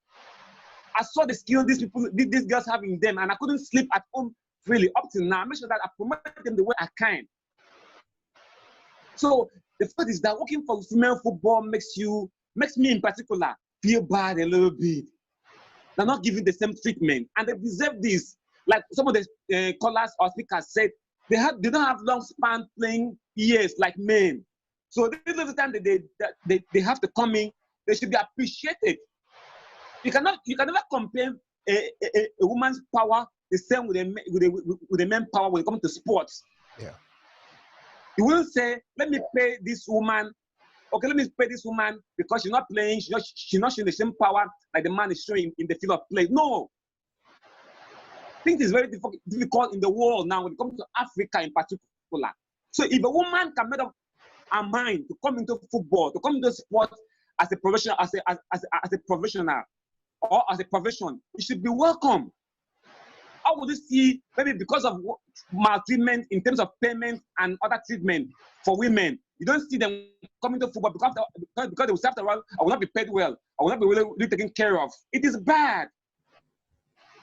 I saw the skill these girls have in them, and I couldn't sleep at home freely up till now. I make sure that I promote them the way I can. So the fact is that working for female football makes me in particular feel bad a little bit. They're not giving the same treatment, and they deserve this. Like some of the callers or speakers said, they don't have long span playing years like men. So this is the time that they have to come in. They should be appreciated. You can never compare a woman's power the same with a man's power when it comes to sports. Yeah. You wouldn't say, let me pay this woman. Okay, let me pay this woman because she's not playing. She's not showing the same power like the man is showing in the field of play. No. Things is very difficult in the world now when it comes to Africa in particular. So if a woman can make up her mind to come into football, to come into sport as a professional, as a professional or as a profession, it should be welcome. how would you see, maybe because of maltreatment in terms of payment and other treatment for women, you don't see them coming to football because they will say after a while, I will not be paid well, I will not be really taken care of. It is bad.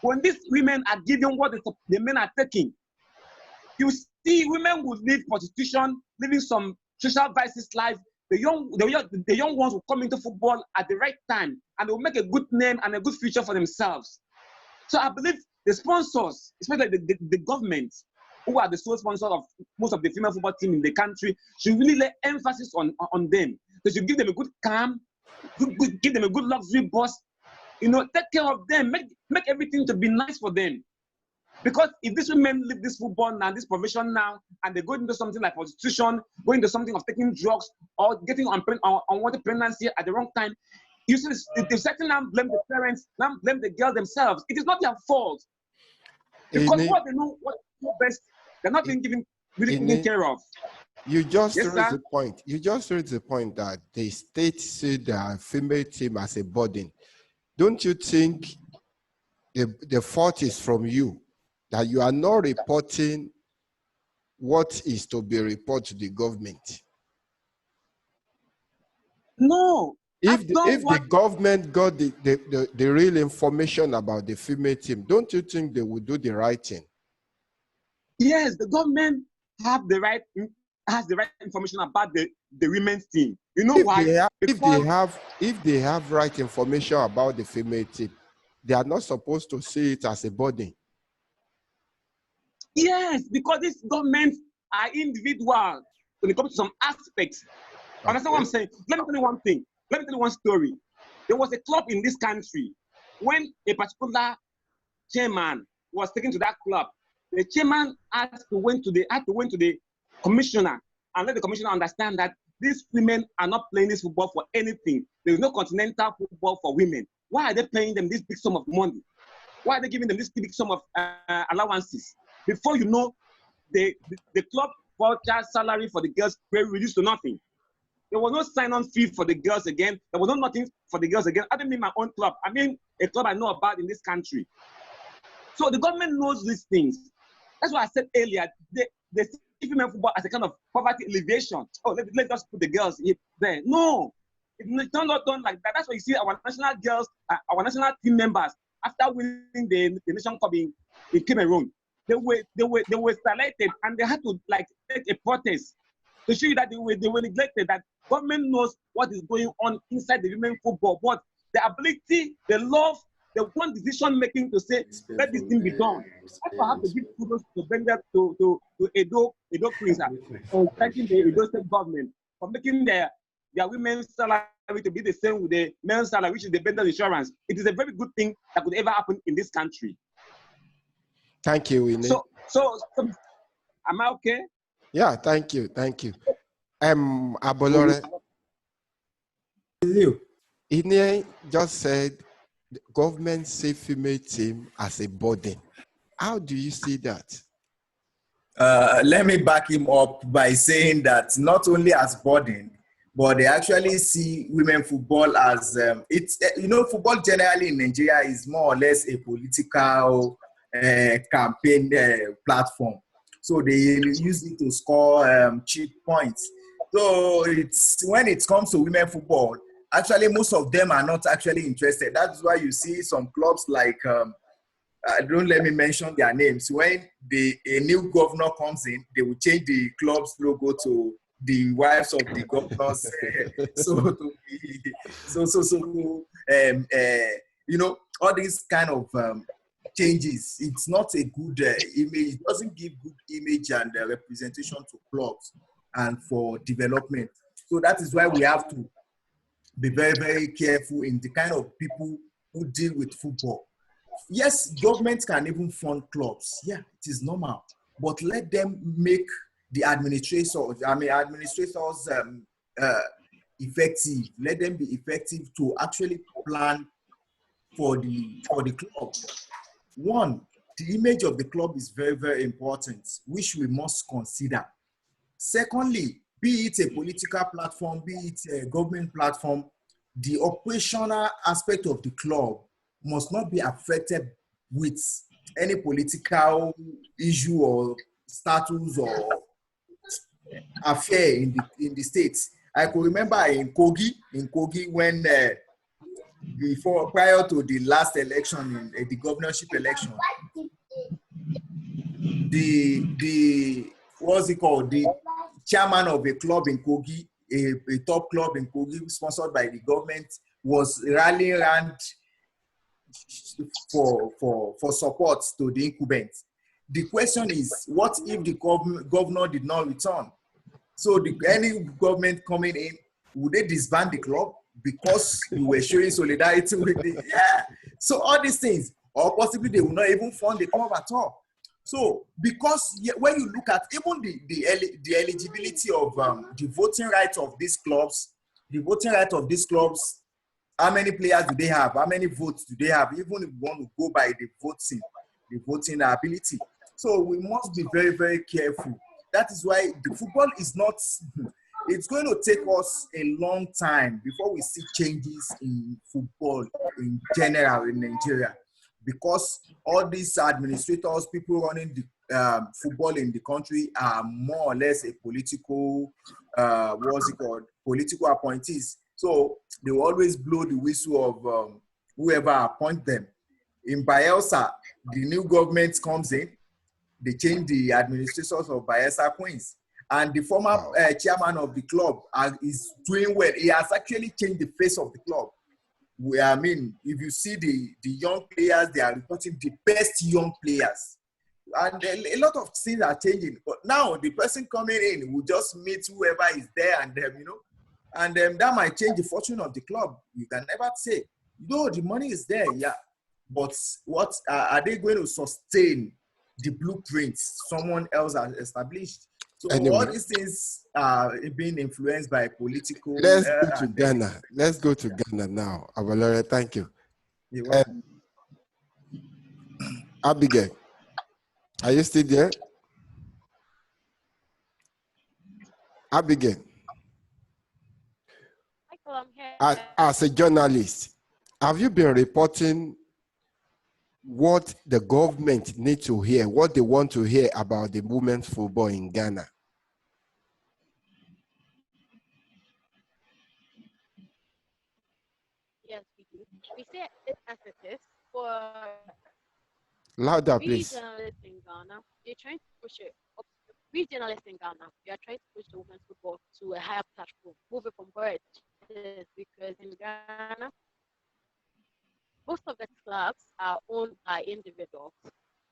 When these women are given what the men are taking, you see women will leave prostitution, living some social vices life. The young ones will come into football at the right time, and they will make a good name and a good future for themselves. So I believe the sponsors, especially the government, who are the sole sponsors of most of the female football team in the country, should really lay emphasis on them. They should give them a good camp, give them a good luxury bus, take care of them, make everything to be nice for them. Because if these women leave this football now, this profession now, and they go into something like prostitution, go into something of taking drugs, or getting unwanted pregnancy at the wrong time, you see, the second now blame the parents, now blame the girls themselves. It is not their fault. Because what they know, what they know best, they're not being taken care of. You just raised the point. You just raised the point that the state see the female team as a burden. Don't you think the fault is from you? That you are not reporting what is to be reported to the government? No. If the government got the real information about the female team, don't you think they would do the right thing? Yes, the government has the right information about the women's team. You know why? If they have right information about the female team, they are not supposed to see it as a burden. Yes, because these governments are individual when it comes to some aspects. Okay. Understand what I'm saying? Let me tell you one thing. Let me tell you one story. There was a club in this country. When a particular chairman was taken to that club, the chairman had to went to the commissioner and let the commissioner understand that these women are not playing this football for anything. There is no continental football for women. Why are they paying them this big sum of money? Why are they giving them this big sum of allowances? Before you know, the club voucher salary for the girls were reduced to nothing. There was no sign-on fee for the girls again. There was no nothing for the girls again. I don't mean my own club. I mean a club I know about in this country. So the government knows these things. That's why I said earlier, they see female football as a kind of poverty alleviation. Oh, let's just put the girls there. No, it's not done like that. That's why you see our national girls, our national team members, after winning the Nation Cup in Cameroon, they were selected and they had to take a protest to show you that they were neglected, that government knows what is going on inside the women football, but the ability, the love, the one decision making to say, let this thing be done. That's why I have to give kudos to Gbenga, to Edo Prince, for thanking the Edo State government for making their women's salary to be the same with the men's salary, which is the Bender insurance. It is a very good thing that could ever happen in this country. Thank you, Winnie. So am I okay? Yeah, thank you. Abolore. Ine just said the government see female team as a burden. How do you see that? Let me back him up by saying that not only as burden, but they actually see women football as football generally in Nigeria is more or less a political campaign platform. So they use it to score cheap points. So when it comes to women football, actually most of them are not actually interested. That's why you see some clubs like don't let me mention their names. When a new governor comes in, they will change the club's logo to the wives of the governors. All these kind of changes. It's not a good image. It doesn't give good image and representation to clubs and for development. So that is why we have to be very, very careful in the kind of people who deal with football. Yes, governments can even fund clubs. Yeah, it is normal. But let them make the administrators effective. Let them be effective to actually plan for the club. One, the image of the club is very, very important, which we must consider. Secondly, be it a political platform, be it a government platform, the operational aspect of the club must not be affected with any political issue or status or affair in the states. I could remember in Kogi when prior to the last election, in the governorship election, the what's it called? The chairman of a club in Kogi, a top club in Kogi, sponsored by the government, was rallying around for support to the incumbent. The question is, what if the governor did not return? So any government coming in, would they disband the club because you were showing solidarity with the, yeah. So all these things, or possibly they will not even fund the club at all. So because when you look at even the eligibility of the voting rights of these clubs, how many players do they have? How many votes do they have? Even if we want to go by the voting ability. So we must be very, very careful. That is why the football is not, it's going to take us a long time before we see changes in football in general in Nigeria. Because all these administrators, people running the football in the country are more or less a political, political appointees. So they will always blow the whistle of whoever appoint them. In Bayelsa, the new government comes in, they change the administrators of Bayelsa Queens. And the former chairman of the club is doing well. He has actually changed the face of the club. I mean, if you see the young players, they are recruiting the best young players. And a lot of things are changing. But now the person coming in will just meet whoever is there and and that might change the fortune of the club. You can never say. Though the money is there, yeah. But what are they going to sustain the blueprints someone else has established? So Anyway, all these things are being influenced by political. Let's go to Ghana. Let's go to Ghana now. Abolore, thank you. Abigail, are you still there? Abigail, Michael, I'm here. as a journalist, have you been reporting what the government needs to hear, what they want to hear about the women's football in Ghana? Yes, we do. We say it as it is. For Louder, we please. journalists in Ghana, they're trying to push it. We journalists in Ghana, we are trying to push the women's football to a higher platform, move it from where it is, because in Ghana, most of the clubs are owned by individuals.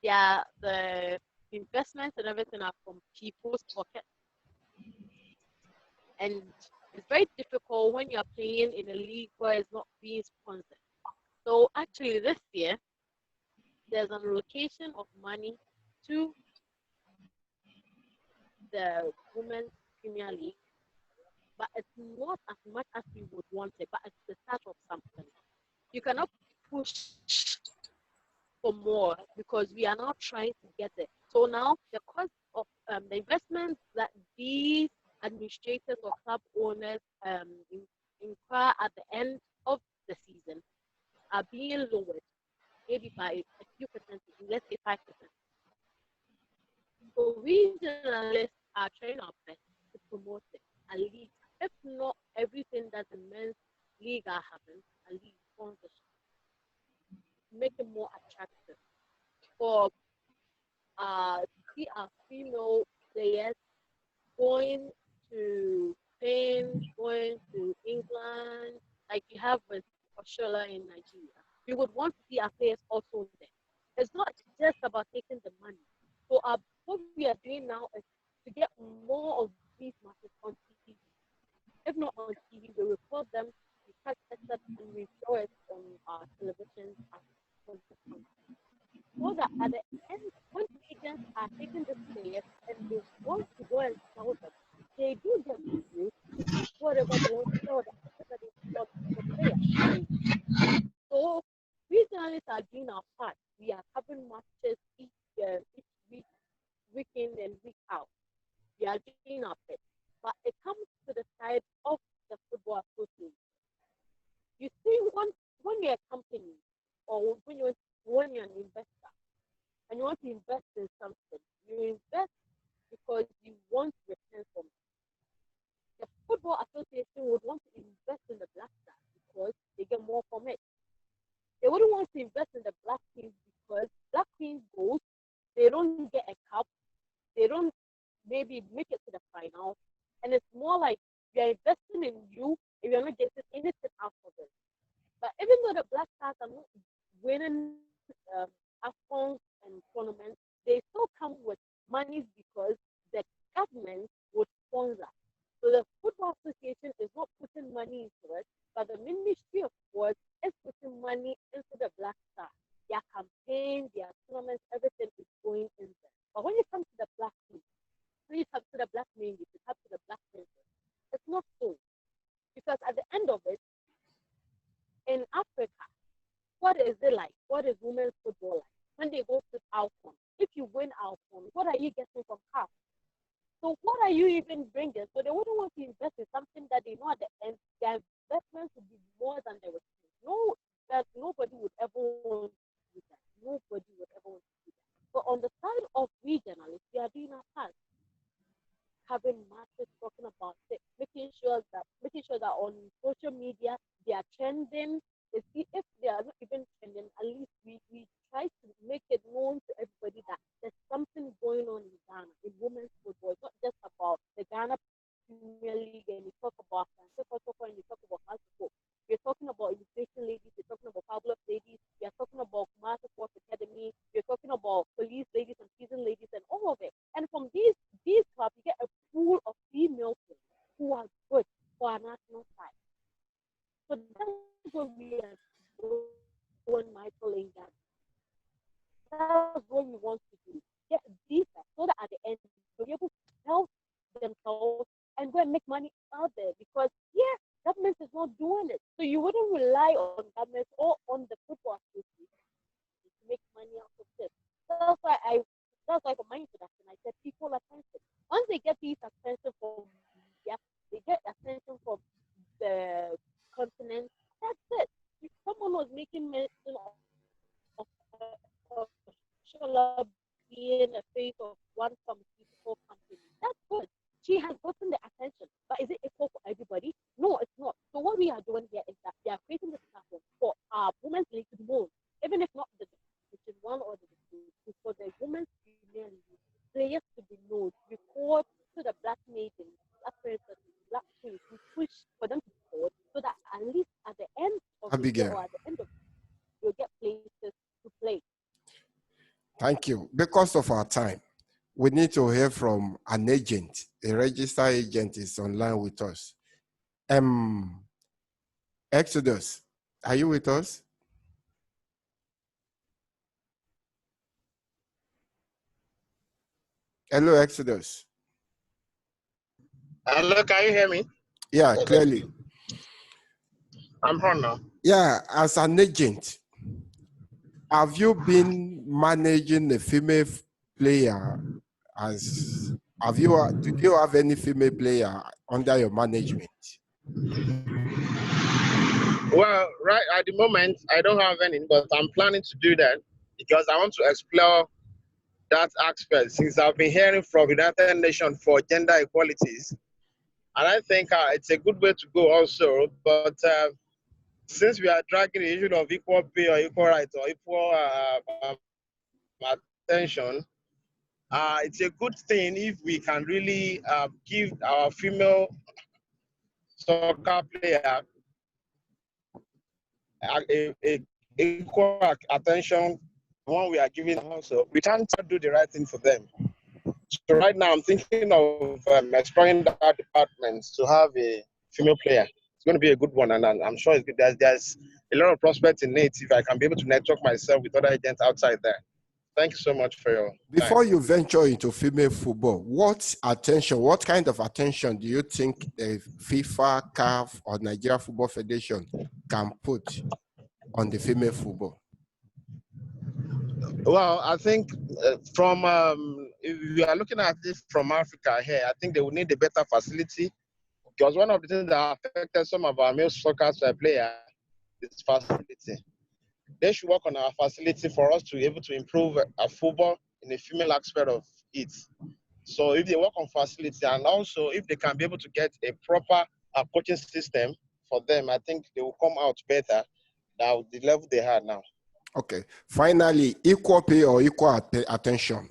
The investments and everything are from people's pockets. And it's very difficult when you're playing in a league where it's not being sponsored. So actually this year, there's an allocation of money to the Women's Premier League, but it's not as much as we would want it, but it's the start of something. You cannot push for more because we are now trying to get it. So now the cost of the investments that these administrators or club owners incur at the end of the season are being lowered, maybe by a few percentage, let's say 5%. So we journalists are trying our best to promote it, at least, if not everything that the men's league are having, at least sponsorship, make it more attractive for see our female players going to Spain, going to England, like you have with Australia in Nigeria. We would want to see our players also there. It's not just about taking the money. So what we are doing now is to get more of these matches on TV. If not on TV, we record them, we cut it up, and we show it on our television. So that at the end, when agents are taking the players and they want to go and sell them, they do get you whatever they want to sell them, that is not the player. So we journalists are doing our part. We are covering matches each week, week in and week out. We are doing our bit. But it comes to the side of the football association. You see, when you're a company or when you're an investor, and you want to invest in something, you invest because you want return from it. The Football Association would want to invest in the Black Stars because they get more from it. They wouldn't want to invest in the Black Queens because Black Queens goals, they don't get a cup, they don't maybe make it to the final, and it's more like you're investing in you if you're not getting anything out of it. But even though the Black Stars are not winning AFCONs and tournaments, they still come with monies because the government would sponsor. So the Football Association is not putting money into it, but the Ministry of Sports is putting money into the Black Stars. Their campaign, their tournaments, everything is going in there. But when you come to the Black team, when you come to the Black main, you come to the Black princess, it's not so. Because at the end of it, in Africa, what is it like? What is women's football like? When they go to AFCON, if you win AFCON, what are you getting from CAF? So what are you even bringing? So they wouldn't want to invest in something that they know at the end, their investment would be more than they would think. No, that nobody would ever want to do that. Nobody would ever want to do that. But on the side of we journalists, we are doing our part. Having matches, talking about it, making sure that on social media they are trending. If they are not even trending, at least we try to make it known to everybody that there's something going on in Ghana in women's football. It's not just about the Ghana Premier League and you talk about Sodeke and you talk about Algeria. You're talking about immigration ladies, you're talking about Pablo ladies, you're talking about Kumasi Sports Academy, you're talking about police ladies and prison ladies and all of it. And from these clubs, you get a pool of female players who are good for our national side. So that's what we are doing, Michael, in Ghana. That's what we want to do. Get these so that at the end, they'll be able to help themselves and go and make money out there. Because, yeah, government is not doing it. So you wouldn't rely on government or on the football association to make money out of this. That's why for my introduction, I said people attention. Once they get these attention from media, they get attention from the continent, that's it. If someone was making mention of Shola being a face of one pharmaceutical company, that's good. She has gotten the attention. But is it equal for everybody? No, it's not. So what we are doing here is that we are creating this platform for our women's league to be known, even if not the division one or the division two, for the women's Premier League players to be known, record to the Black maidens, Black princesses, Black queens, we push for them to record so that at least at the end of the year or at the end of the year, you'll get places to play. Thank you. Because of our time, we need to hear from an agent. A registered agent is online with us. Exodus, are you with us? Hello, Exodus. Hello, can you hear me? Yeah, clearly. I'm on now. Yeah, as an agent, have you been managing a female player? Did you have any female player under your management? Well, right at the moment, I don't have any, but I'm planning to do that because I want to explore that aspect since I've been hearing from United Nations for gender equalities. And I think it's a good way to go also. But since we are dragging the issue of equal pay or equal rights or equal attention, it's a good thing if we can really give our female soccer player a equal attention when we are giving also. We can't do the right thing for them. So right now I'm thinking of exploring that department to have a female player. It's going to be a good one, and I'm sure there's a lot of prospects in it if I can be able to network myself with other agents outside there. Thank you so much for your time. Before you venture into female football, what kind of attention do you think the FIFA, CAF, or Nigeria Football Federation can put on the female football? Well, I think if you are looking at it from Africa here, I think they will need a better facility because one of the things that affected some of our male soccer players is facility. they should work on our facility for us to be able to improve our football in the female aspect of it. So if they work on facility and also if they can be able to get a proper coaching system for them, I think they will come out better than the level they had now. Okay. Finally, equal pay or equal attention?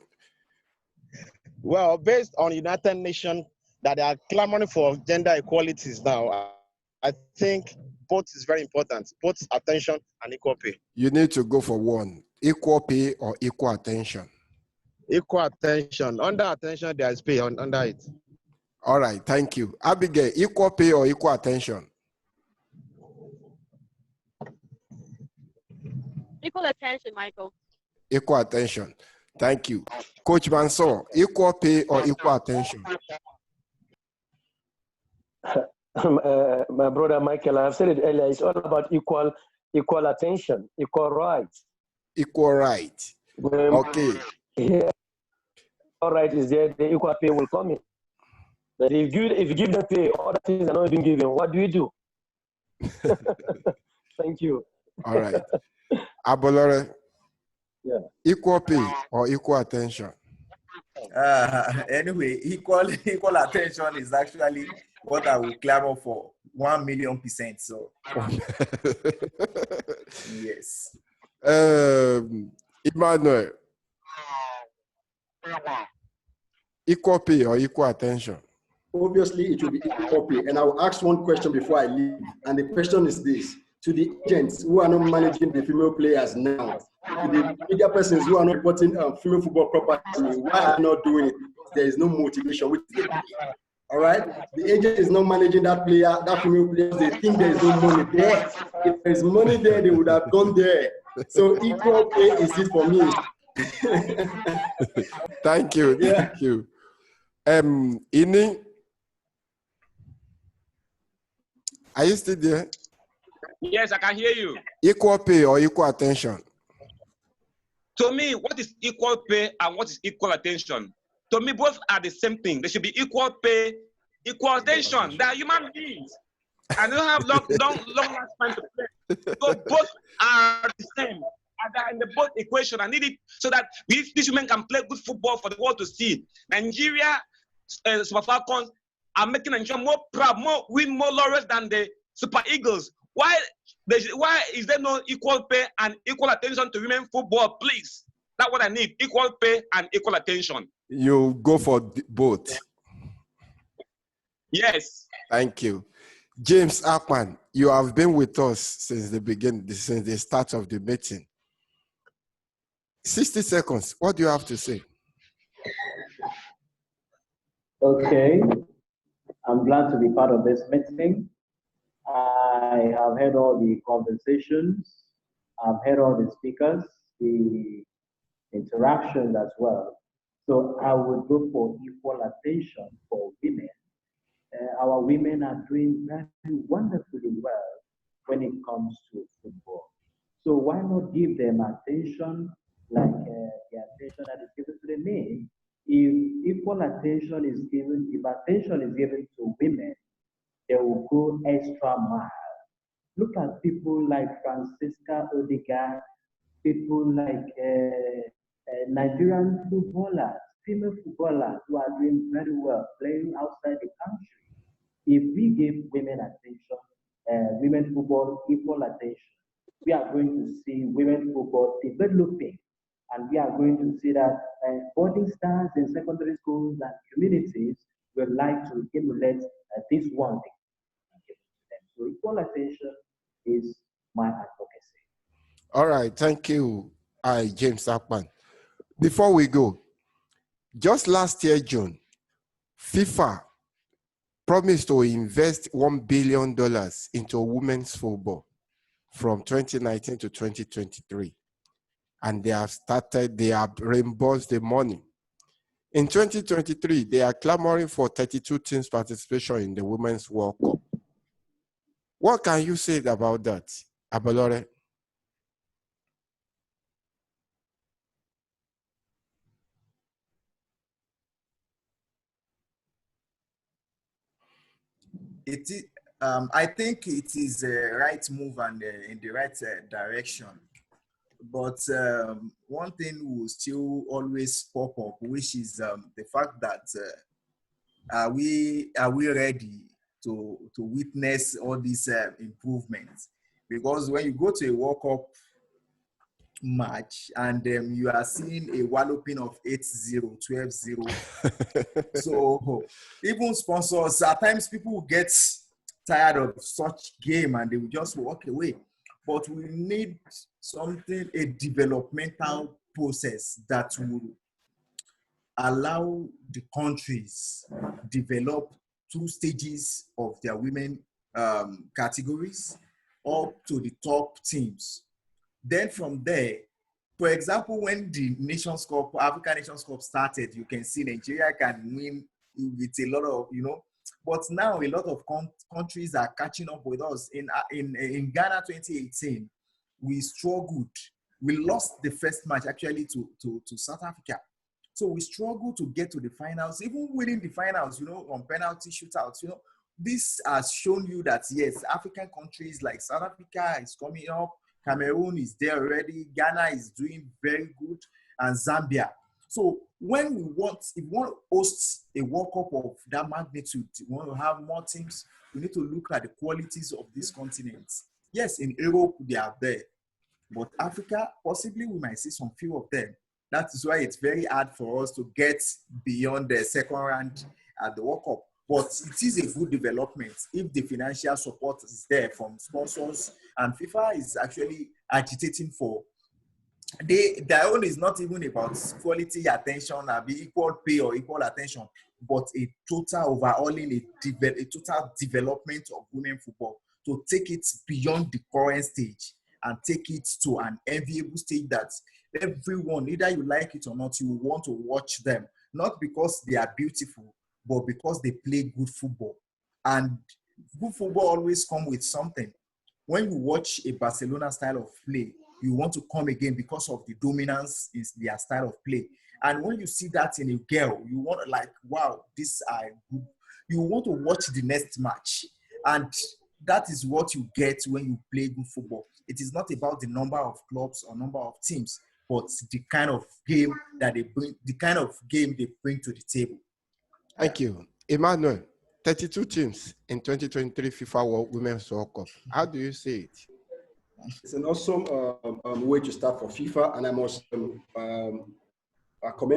Well, based on United Nations that they are clamoring for gender equalities now, I think both is very important, both attention and equal pay. You need to go for one, equal pay or equal attention. Equal attention. Under attention, there is pay under it. All right, thank you. Abigail, equal pay or equal attention? Equal attention, Michael. Equal attention. Thank you. Coach MANSUR, equal pay or equal attention? My brother Michael, I've said it earlier, it's all about equal attention, equal rights. Equal right. Okay. Yeah. Equal right is there, the equal pay will come in. But if you give them pay, other things are not being given, what do you do? Thank you. All right. Abolore, yeah. Equal pay or equal attention? Anyway, equal attention is actually what I will clamor for 1,000,000%. So yes. Emmanuel, equal pay or equal attention? Obviously, it will be equal pay. And I will ask one question before I leave. And the question is this: to the agents who are not managing the female players now, to the media persons who are not reporting female football properly, why are they not doing it? There is no motivation. Which is all right. The agent is not managing that player, that female player. They think there is no money there. If there is money there, they would have gone there. So equal pay is it for me. Thank you. Yeah. Thank you. Ini, are you still there? Yes, I can hear you. Equal pay or equal attention? To me, what is equal pay and what is equal attention? To me, both are the same thing. They should be equal pay, equal attention. They are human beings. And they don't have long lifespan to play. So both are the same. And they are in the both equation. I need it so that these women can play good football for the world to see. Nigeria, Super Falcons are making Nigeria more proud, win more laurels than the Super Eagles. Why is there no equal pay and equal attention to women football, please? That's what I need, equal pay and equal attention. You go for both. Yes. Thank you. James Akman, you have been with us since the beginning, since the start of the meeting. 60 seconds. What do you have to say? Okay. I'm glad to be part of this meeting. I have heard all the conversations. I've heard all the speakers, the interactions as well. So I would go for equal attention for women. Our women are doing very wonderfully well when it comes to football. So why not give them attention like the attention that is given to the men? If equal attention is given, if attention is given to women, they will go extra mile. Look at people like Francisca Odega, people like Nigerian footballers, female footballers who are doing very well, playing outside the country. If we give women attention, women football equal attention, we are going to see women football developing, and we are going to see that boarding stars in secondary schools and communities will like to emulate this one thing. So equal attention is my advocacy. All right, thank you, James Akman. Before we go, just last year, June, FIFA promised to invest $1 billion into women's football from 2019 to 2023. And they have reimbursed the money. In 2023, they are clamoring for 32 teams' participation in the Women's World Cup. What can you say about that, Abolore? It is, I think it is a right move and in the right direction. but one thing will still always pop up, which is the fact that are we ready to witness all these improvements? Because when you go to a World Cup match and you are seeing a walloping of 8-0, 12-0. So even sponsors, at times people will get tired of such game and they will just walk away. But we need something, a developmental process that will allow the countries develop 2 stages of their women categories up to the top teams. Then from there, for example, when the Nations Cup, African Nations Cup started, you can see Nigeria can win with a lot of, but now a lot of countries are catching up with us. In Ghana 2018, we struggled. We lost the first match actually to South Africa. So we struggled to get to the finals, even winning the finals, on penalty shootouts. This has shown you that, yes, African countries like South Africa is coming up. Cameroon is there already. Ghana is doing very good, and Zambia. So when if we want to host a World Cup of that magnitude, we want to have more teams, we need to look at the qualities of these continents. Yes, in Europe, they are there. But Africa, possibly we might see some few of them. That is why it's very hard for us to get beyond the second round at the World Cup. But it is a good development if the financial support is there from sponsors, and FIFA is actually agitating for. Their own is not even about quality attention or be equal pay or equal attention, but a total overhauling, a total development of women football to take it beyond the current stage and take it to an enviable stage that everyone, either you like it or not, you want to watch them, not because they are beautiful, but because they play good football. And good football always comes with something. When you watch a Barcelona style of play, you want to come again because of the dominance in their style of play. And when you see that in a girl, you want to wow, these are good. You want to watch the next match. And that is what you get when you play good football. It is not about the number of clubs or number of teams, but the kind of game that they bring, the kind of game they bring to the table. Thank you. Emmanuel, 32 teams in 2023 FIFA Women's World Cup. How do you see it? It's an awesome way to start for FIFA, and I must commend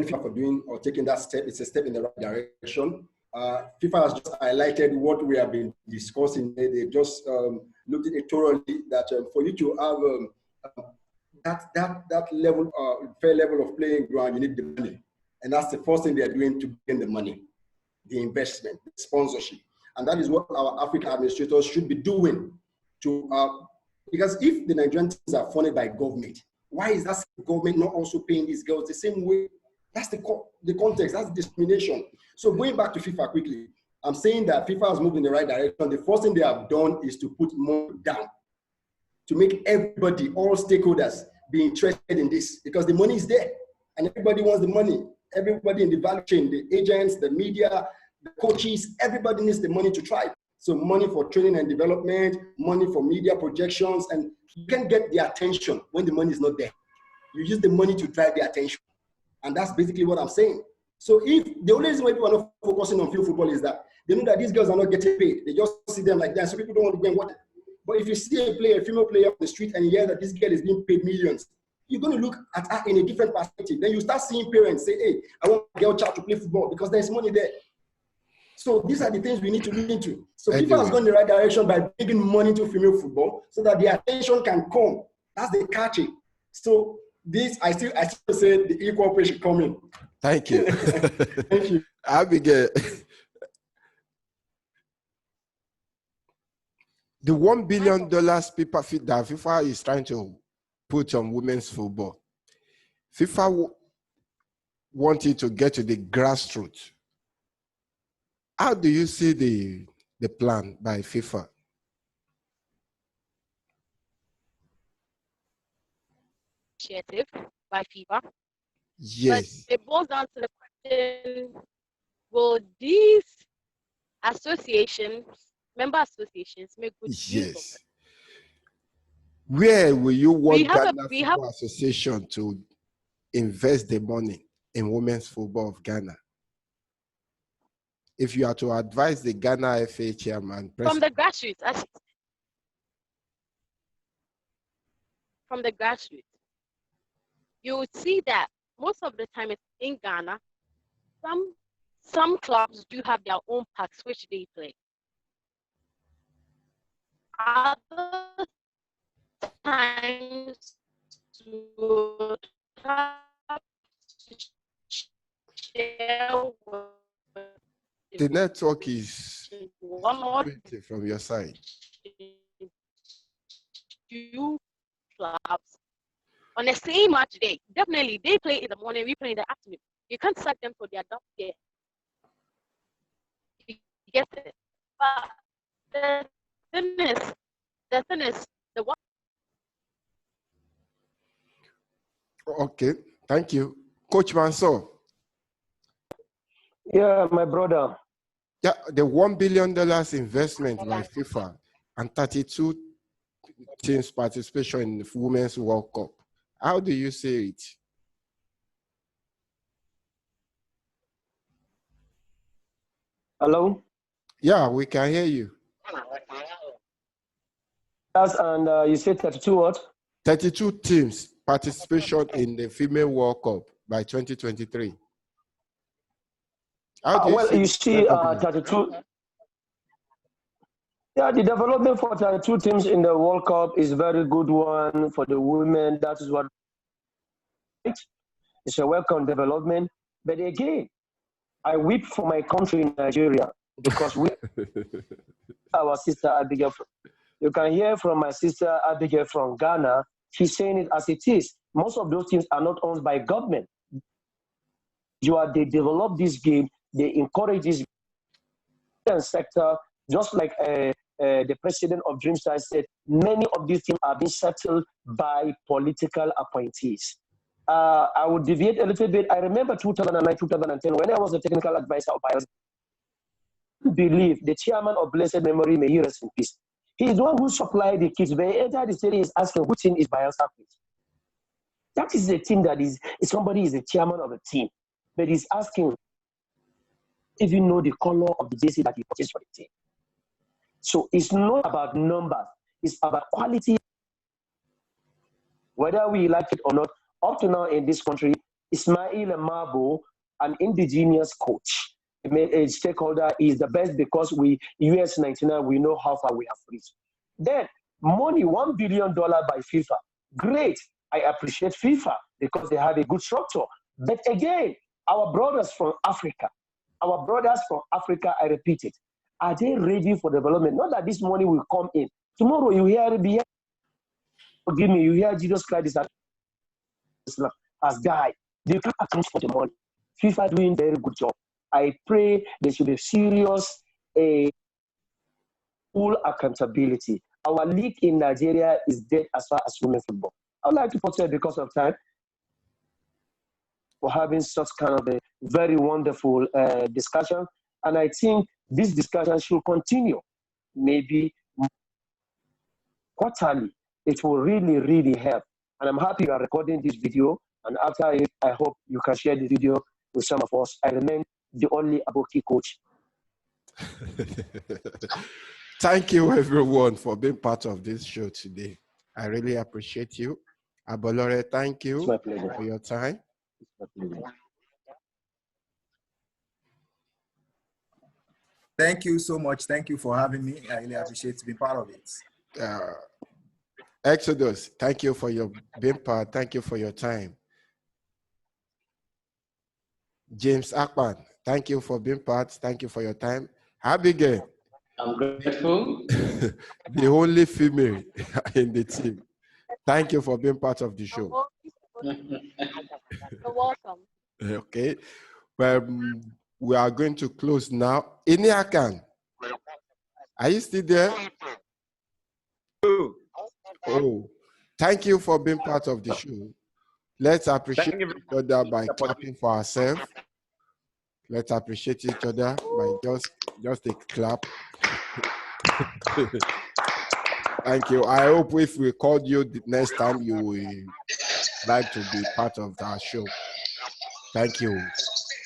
FIFA for doing or taking that step. It's a step in the right direction. FIFA has just highlighted what we have been discussing. They just looked at it thoroughly that for you to have that level, fair level of playing ground, you need the money, and that's the first thing they are doing to gain the money, the investment, the sponsorship, and that is what our African administrators should be doing to. Because if the Nigerian teams are funded by government, why is that government not also paying these girls the same way? That's the context, that's discrimination. So going back to FIFA quickly, I'm saying that FIFA has moved in the right direction. The first thing they have done is to put money down to make everybody, all stakeholders, be interested in this because the money is there and everybody wants the money. Everybody in the value chain, the agents, the media, the coaches, everybody needs the money to try. So money for training and development, money for media projections, and you can get the attention when the money is not there. You use the money to drive the attention. And that's basically what I'm saying. So if the only reason why people are not focusing on field football is that they know that these girls are not getting paid. They just see them like that. So people don't want to go and watch it. But if you see a female player on the street and you hear that this girl is being paid millions, you're going to look at her in a different perspective. Then you start seeing parents say, hey, I want a girl child to play football because there's money there. So these are the things we need to look into. So FIFA has gone in the right direction by bringing money to female football so that the attention can come. That's the catching. So this, I still say the equal pay should come in. Thank you. Thank you. Abigail, the $1 billion that FIFA is trying to put on women's football, FIFA wanted to get to the grassroots. How do you see the plan by FIFA? Initiative by FIFA. Yes. But it boils down to the question, will these associations, member associations, make good use of it? Where will you want have Ghana Football Association to invest the money in women's football of Ghana? If you are to advise the Ghana FA chairman, from the grassroots, actually. From the grassroots, you would see that most of the time it's in Ghana. Some clubs do have their own packs which they play. Other times would have to share with the network is one or from your side. Two clubs on the same match day. Definitely, they play in the morning, we play in the afternoon. You can't sack them for their double game. You get it? But the thing is, the one. Okay, thank you. Coach MANSUR. Yeah, my brother. Yeah, the $1 billion investment by FIFA and 32 teams' participation in the Women's World Cup. How do you say it? Hello? Yeah, we can hear you. Yes, and you said 32 what? 32 teams participation in the Female World Cup by 2023. How do you see 32. Yeah, the development for 32 teams in the World Cup is a very good one for the women. That is what it's a welcome development. But again, I weep for my country in Nigeria because we our sister Abigail. You can hear from my sister Abigail from Ghana. She's saying it as it is. Most of those teams are not owned by government. They develop this game, they encourage this sector, just like the president of Dreamstar said, many of these teams are being settled by political appointees. I would deviate a little bit. I remember 2009, 2010, when I was a technical advisor of Bayo. I believe the chairman of blessed memory, may he rest in peace. He is the one who supplied the kits. When he entered the stadium, is asking which team is Bayo with. That is the team that is somebody is the chairman of the team, but he's asking if you know the color of the jersey that he purchased for the team. So it's not about numbers, it's about quality. Whether we like it or not, up to now in this country, Ismail Mabo, an indigenous coach, a stakeholder, is the best because US 99, we know how far we have reached. Then money, $1 billion by FIFA. Great. I appreciate FIFA because they have a good structure. But again, our brothers from Africa, I repeat it, are they ready for development? Not that this money will come in. Tomorrow you hear, forgive me, you hear Jesus Christ has died. They can't account for the money. FIFA doing a very good job. I pray there should be serious, full accountability. Our league in Nigeria is dead as far as women's football. I would like to put it because of time for having such kind of a very wonderful discussion. And I think this discussion should continue. Maybe quarterly. It will really, really help. And I'm happy you are recording this video. And after it, I hope you can share the video with some of us. I remain the only Aboki coach. Thank you, everyone, for being part of this show today. I really appreciate you. Abolore, thank you for your time. Thank you so much. Thank you for having me. I really appreciate being part of it. Exodus, thank you for your being part. Thank you for your time. James Akpan, thank you for being part. Thank you for your time. Abigail, I'm grateful. The only female in the team. Thank you for being part of the show. You're welcome. Okay. Well, we are going to close now. Akang, are you still there? Oh, thank you for being part of the show. Let's appreciate each other by clapping for ourselves. Let's appreciate each other by just a clap. Thank you. I hope if we called you the next time, you will like to be part of our show. Thank you.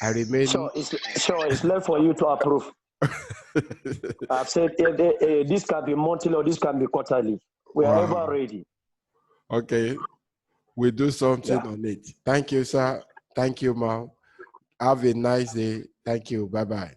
I remain. Sure, it's left for you to approve. I've said this can be monthly or this can be quarterly. We are ever ready. Okay. We'll do something on it. Thank you, sir. Thank you, ma'am. Have a nice day. Thank you. Bye-bye.